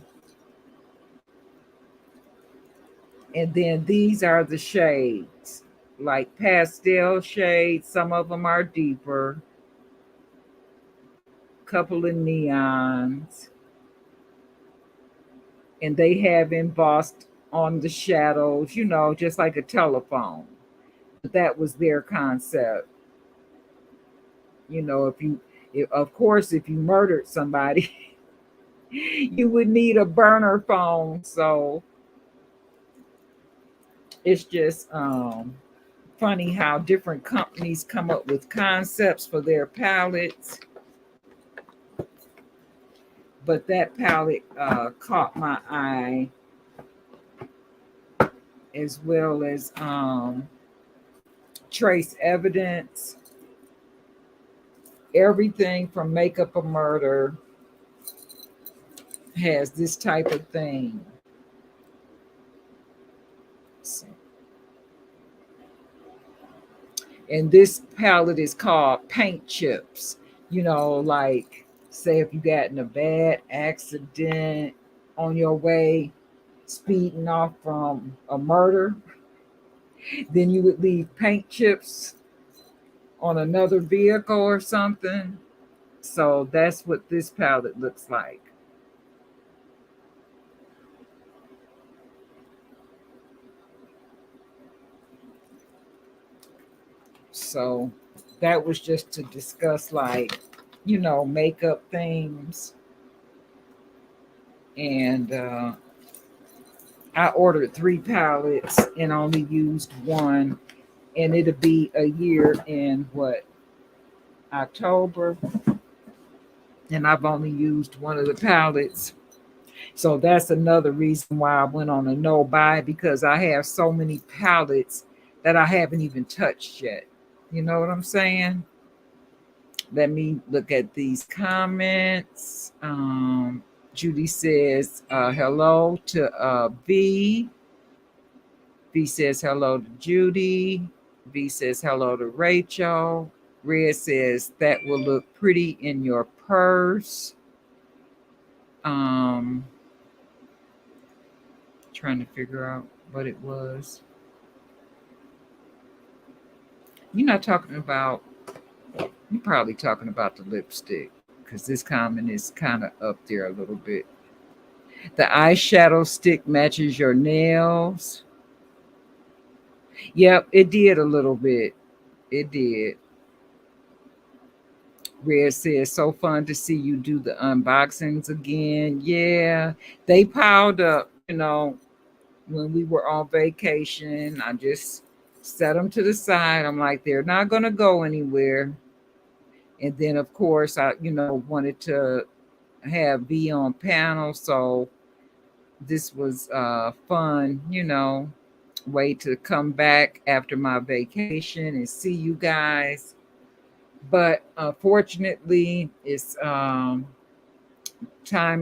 And then these are the shades, like pastel shades. Some of them are deeper. Couple of neons. And they have embossed on the shadows, just like a telephone. But that was their concept. Of course, if you murdered somebody, you would need a burner phone. So it's just funny how different companies come up with concepts for their palettes. But that palette caught my eye, as well as Trace Evidence. Everything from Makeup a Murder has this type of thing. And this palette is called Paint Chips. Like, say if you got in a bad accident on your way speeding off from a murder, then you would leave paint chips on another vehicle or something. So that's what this palette looks like. So that was just to discuss, like, makeup themes. And I ordered 3 palettes and only used one. And it'll be a year in October. And I've only used one of the palettes. So that's another reason why I went on a no buy, because I have so many palettes that I haven't even touched yet. You know what I'm saying? Let me look at these comments. Judy says hello to V. V says hello to Judy. V says hello to Rachel. Red says that will look pretty in your purse. Trying to figure out what it was. You're probably talking about the lipstick, because this comment is kind of up there a little bit. The eyeshadow stick matches your nails. Yep, it did a little bit. It did. Red says, so fun to see you do the unboxings again. Yeah, they piled up, when we were on vacation. I just set them to the side. I'm like, they're not going to go anywhere. And then, of course, I, wanted to have V on panel. So this was fun, way to come back after my vacation and see you guys. But unfortunately, it's time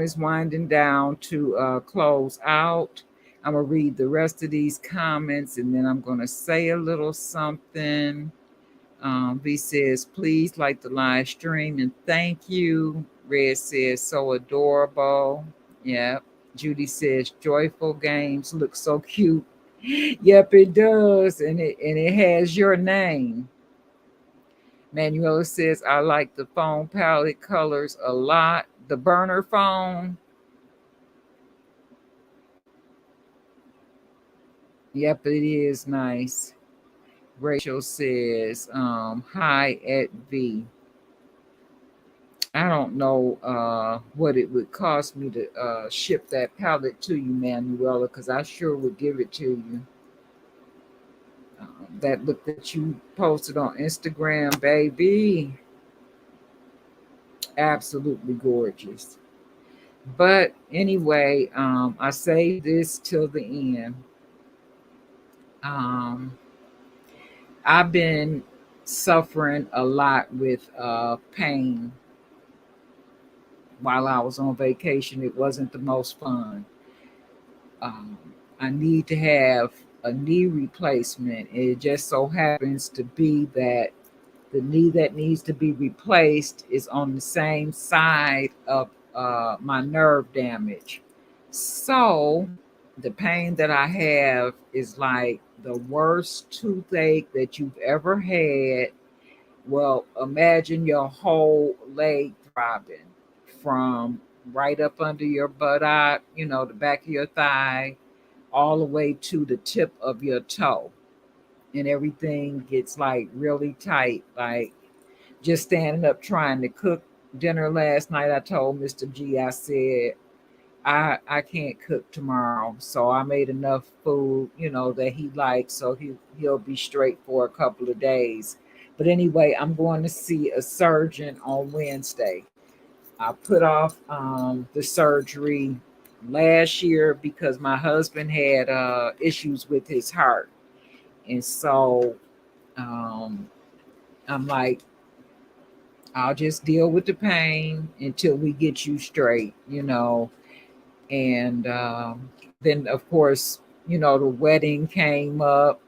is winding down to close out. I'm going to read the rest of these comments and then I'm going to say a little something. V says, please like the live stream and thank you. Red says, so adorable. Yep. Judy says, joyful games look so cute. Yep, it does. And it has your name. Manuela says, I like the phone palette colors a lot. The burner phone. Yep, it is nice. Rachel says, hi at V. I don't know what it would cost me to ship that palette to you, Manuela, because I sure would give it to you. That look that you posted on Instagram, baby, absolutely gorgeous. But anyway, I saved this till the end. I've been suffering a lot with pain while I was on vacation. It wasn't the most fun. Um, I need to have a knee replacement. It just so happens to be that the knee that needs to be replaced is on the same side of my nerve damage. So the pain that I have is like the worst toothache that you've ever had. Well, imagine your whole leg throbbing from right up under your buttock, the back of your thigh, all the way to the tip of your toe. And everything gets like really tight. Like just standing up trying to cook dinner last night, I told Mr. G, I said, I can't cook tomorrow. So I made enough food, that he likes, so he'll be straight for a couple of days. But anyway, I'm going to see a surgeon on Wednesday. I put off the surgery last year because my husband had issues with his heart. And so I'm like, I'll just deal with the pain until we get you straight, And then, of course, the wedding came up,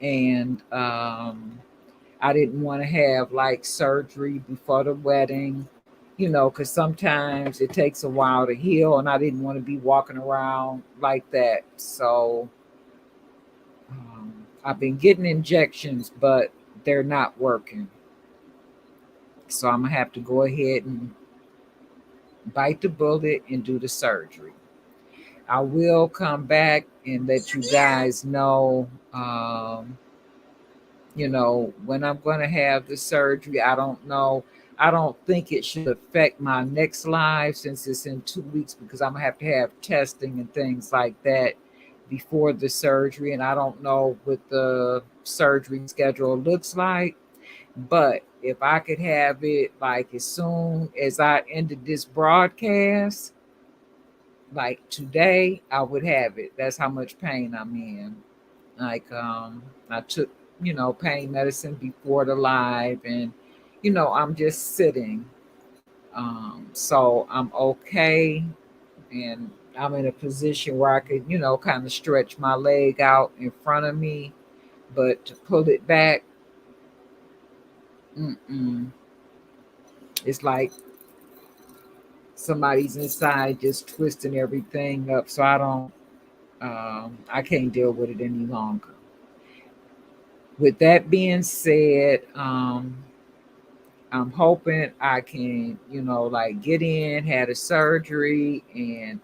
and I didn't want to have like surgery before the wedding, because sometimes it takes a while to heal, and I didn't want to be walking around like that. So I've been getting injections, but they're not working. So I'm going to have to go ahead and bite the bullet and do the surgery. I will come back and let you guys know, when I'm going to have the surgery. I don't know. I don't think it should affect my next live since it's in 2 weeks, because I'm going to have testing and things like that before the surgery. And I don't know what the surgery schedule looks like. But if I could have it like as soon as I ended this broadcast, like today, I would have it. That's how much pain I'm in. Like I took, pain medicine before the live, and I'm just sitting. So I'm okay, and I'm in a position where I could, kind of stretch my leg out in front of me, but to pull it back, it's like somebody's inside just twisting everything up. So I can't deal with it any longer. With that being said, I'm hoping I can, like get in, had a surgery, and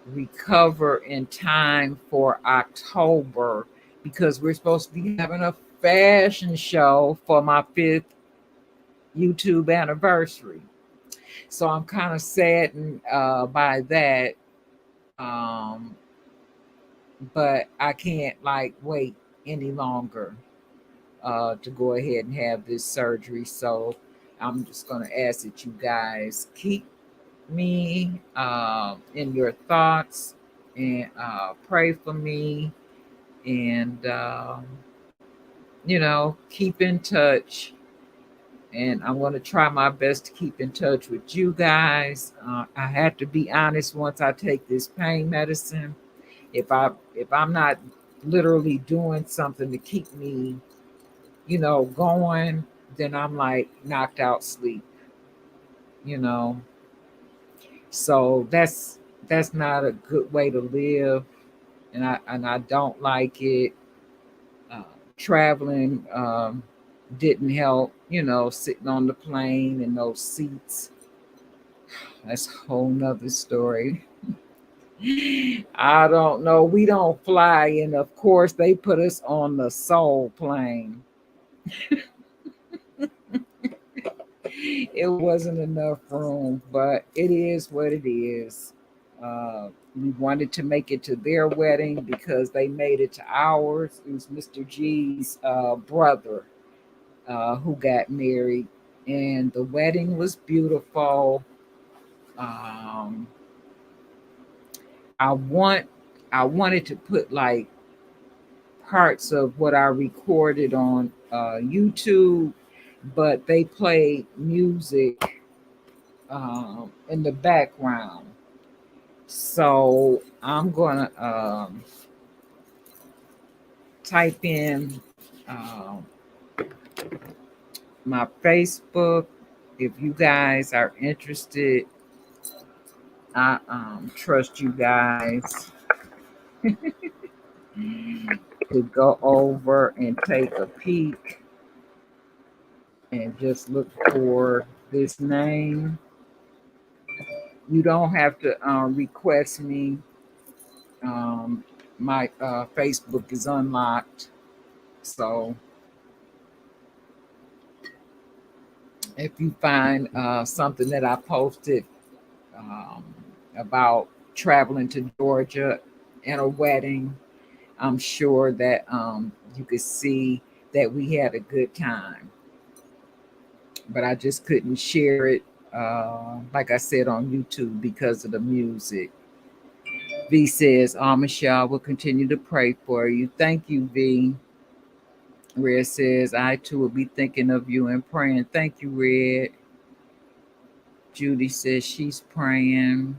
recover in time for October, because we're supposed to be having a fashion show for my 5th YouTube anniversary. So I'm kind of saddened by that. Um, but I can't like wait any longer to go ahead and have this surgery. So I'm just going to ask that you guys keep me in your thoughts, and pray for me, and keep in touch. and I'm going to try my best to keep in touch with you guys. I have to be honest. Once I take this pain medicine, if I'm not literally doing something to keep me, going, then I'm like knocked out sleep. You know, so that's not a good way to live, and I don't like it. Uh, Traveling didn't help. Sitting on the plane in those seats. That's a whole nother story. I don't know. We don't fly, and of course they put us on the soul plane. It wasn't enough room, but it is what it is. We wanted to make it to their wedding because they made it to ours. It was Mr. G's brother who got married, and the wedding was beautiful. Um, I want I wanted to put like parts of what I recorded on YouTube, but they played music in the background. So I'm gonna type in um my Facebook. If you guys are interested, I trust you guys to go over and take a peek and just look for this name. You don't have to request me. Um, my Facebook is unlocked. So if you find something that I posted um, about traveling to Georgia and a wedding, I'm sure that you could see that we had a good time. But I just couldn't share it, like I said, on YouTube because of the music. V says, Michelle will continue to pray for you. Thank you, V. Red says, I too will be thinking of you and praying. Thank you, Red. Judy says she's praying.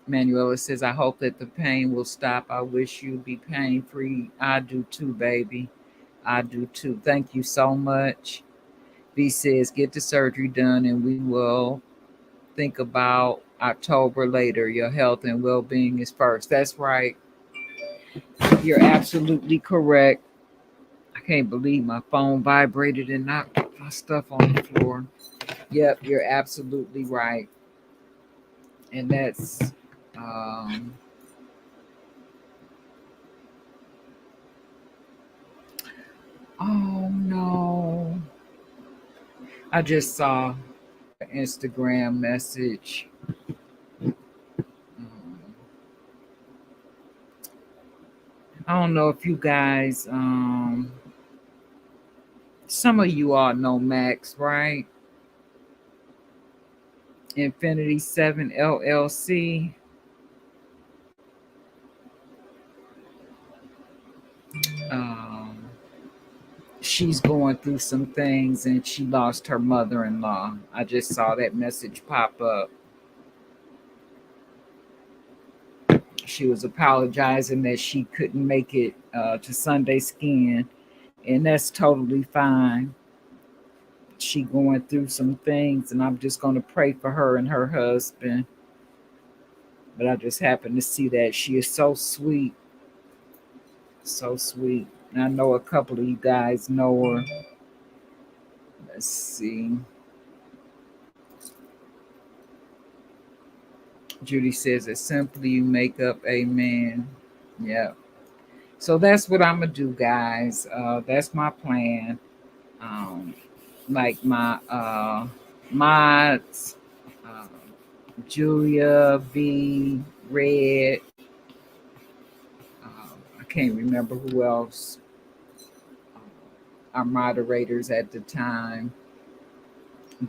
Manuela says, I hope that the pain will stop. I wish you be pain free. I do too, baby. I do too. Thank you so much. V says, get the surgery done and we will think about October later. Your health and well being is first. That's right. You're absolutely correct. I can't believe my phone vibrated and knocked my stuff on the floor. Yep, you're absolutely right. And that's um oh no. I just saw an Instagram message. Um, I don't know if you guys some of you all know Max, right? Infinity 7 LLC. Um she's going through some things and she lost her mother-in-law. I just saw that message pop up. She was apologizing that she couldn't make it to Sunday Skin, and that's totally fine. She going through some things, and I'm just going to pray for her and her husband. But I just happened to see that she is so sweet, so sweet. And I know a couple of you guys know her. Let's see. Judy says it's simply you make up. Amen. Yeah. So that's what I'm gonna do, guys. That's my plan. Um, like my mods, uh, Julia, V, Red. I can't remember who else are moderators at the time,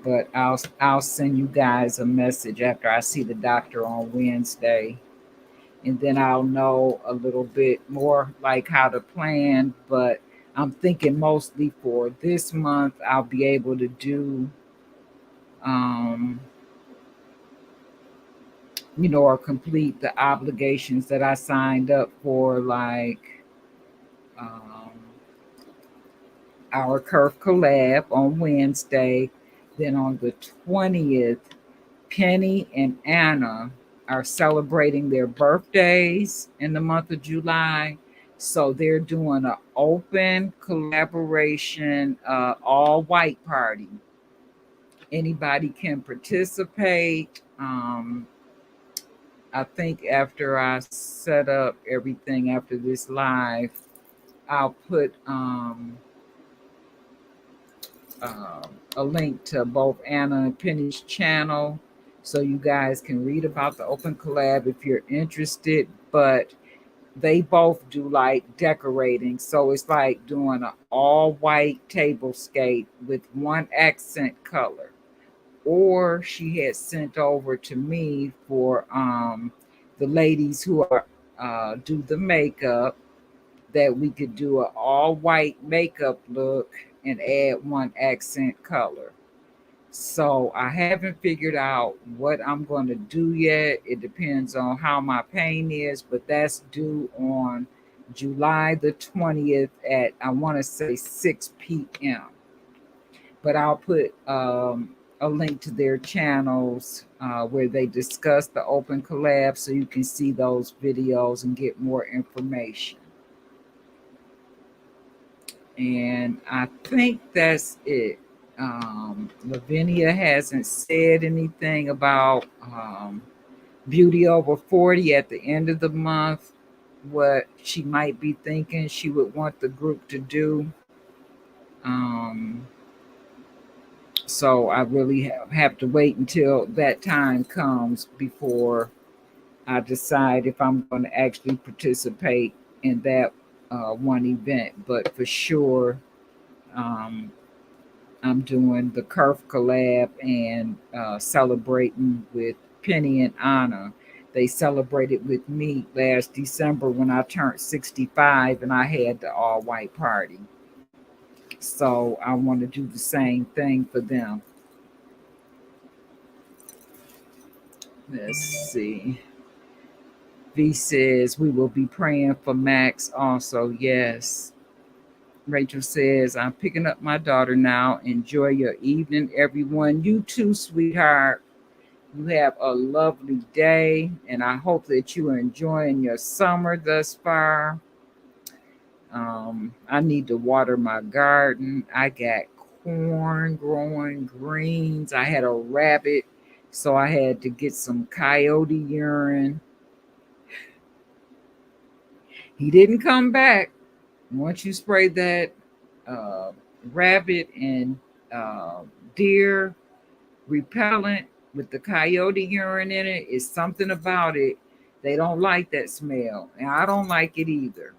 but I'll send you guys a message after I see the doctor on Wednesday, and then I'll know a little bit more like how to plan. But I'm thinking mostly for this month, I'll be able to do, um, or complete the obligations that I signed up for, like um, our Curve collab on Wednesday. Then on the 20th, Penny and Anna are celebrating their birthdays in the month of July. So they're doing an open collaboration, all white party. Anybody can participate. I think after I set up everything after this live, I'll put uh, a link to both Anna and Penny's channel so you guys can read about the open collab if you're interested. But they both do like decorating. So it's like doing an all white tablescape with one accent color. Or she had sent over to me for the ladies who are do the makeup, that we could do an all white makeup look and add one accent color. So I haven't figured out what I'm going to do yet. It depends on how my pain is, but that's due on July the 20th at, I want to say, 6 p.m. But I'll put a link to their channels where they discuss the open collab so you can see those videos and get more information. And I think that's it. Lavinia hasn't said anything about Beauty Over 40 at the end of the month, what she might be thinking she would want the group to do. Um, so I really have to wait until that time comes before I decide if I'm going to actually participate in that one event. But for sure, um, I'm doing the Curve collab and celebrating with Penny and Anna. They celebrated with me last December when I turned 65 and I had the all white party. So I want to do the same thing for them. Let's see. V says we will be praying for Max also. Yes. Rachel says, I'm picking up my daughter now. Enjoy your evening, everyone. You too, sweetheart. You have a lovely day, and I hope that you are enjoying your summer thus far. I need to water my garden. I got corn growing, greens. I had a rabbit, so I had to get some coyote urine. He didn't come back. Once you spray that uh, rabbit and uh, deer repellent with the coyote urine in it, is something about it. They don't like that smell, and I don't like it either.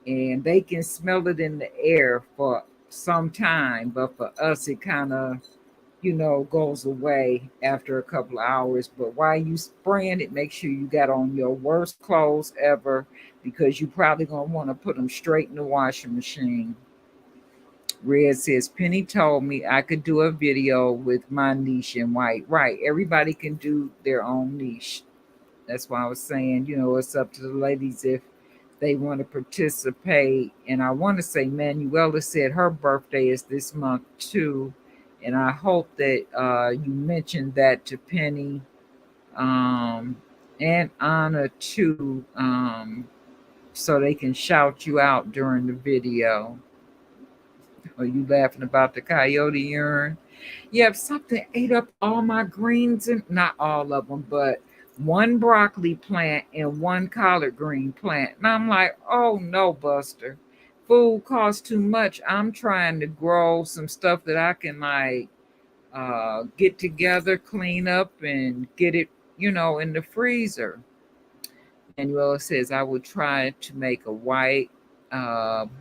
And they can smell it in the air for some time, but for us, it kind of, goes away after a couple of hours. But while you spraying it, make sure you got on your worst clothes ever, because you probably gonna want to put them straight in the washing machine. Red says, Penny told me I could do a video with my niche in white. Right. Everybody can do their own niche. That's why I was saying, it's up to the ladies if they want to participate. And I want to say Manuela said her birthday is this month too. And I hope that you mentioned that to Penny and Anna too, so they can shout you out during the video. Are you laughing about the coyote urine? Yeah, if something ate up all my greens, and not all of them, but one broccoli plant and one collard green plant. And I'm like, oh no, Buster. Food costs too much. I'm trying to grow some stuff that I can like get together, clean up, and get it, in the freezer. Manuela says I would try to make a white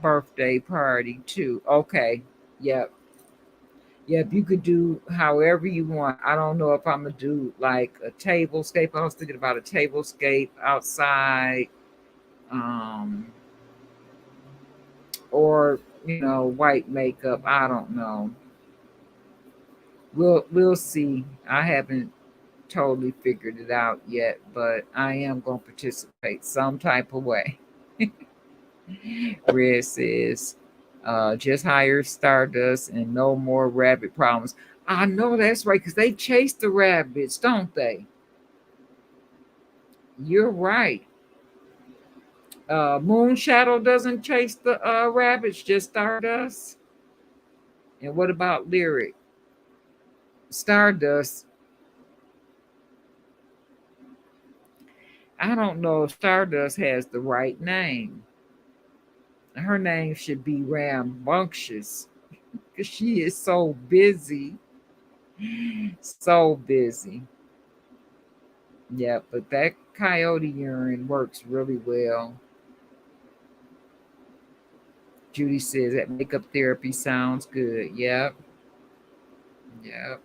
birthday party too. Okay. Yep. Yep. You could do however you want. I don't know if I'm gonna do like a tablescape. I was thinking about a tablescape outside, um, or white makeup. I don't know. We'll see. I haven't totally figured it out yet, but I am going to participate some type of way. Red says, just hire Stardust and no more rabbit problems. I know that's right, because they chase the rabbits, don't they? You're right. Moon Shadow doesn't chase the rabbits, just Stardust. And what about Lyric? Stardust. I don't know if Stardust has the right name. Her name should be Rambunctious, because she is so busy. So busy. Yeah, but that coyote urine works really well. Judy says that makeup therapy sounds good. Yep. Yep.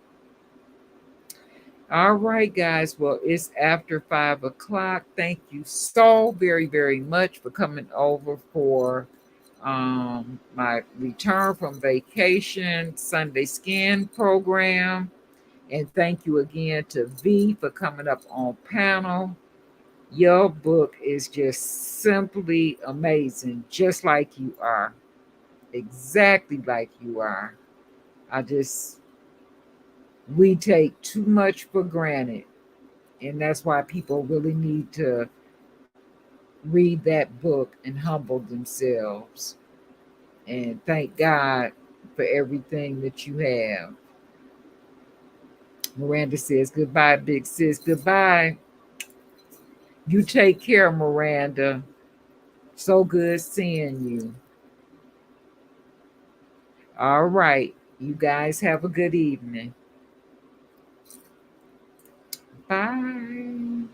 All right, guys. Well, it's after 5 o'clock. Thank you so very, very much for coming over for my return from vacation Sunday skin program. And thank you again to V for coming up on panel. Your book is just simply amazing, just like you are. Exactly like you are. We take too much for granted. And that's why people really need to read that book and humble themselves. And thank God for everything that you have. Miranda says, goodbye, big sis. Goodbye. You take care, Miranda. So good seeing you. All right. You guys have a good evening. Bye.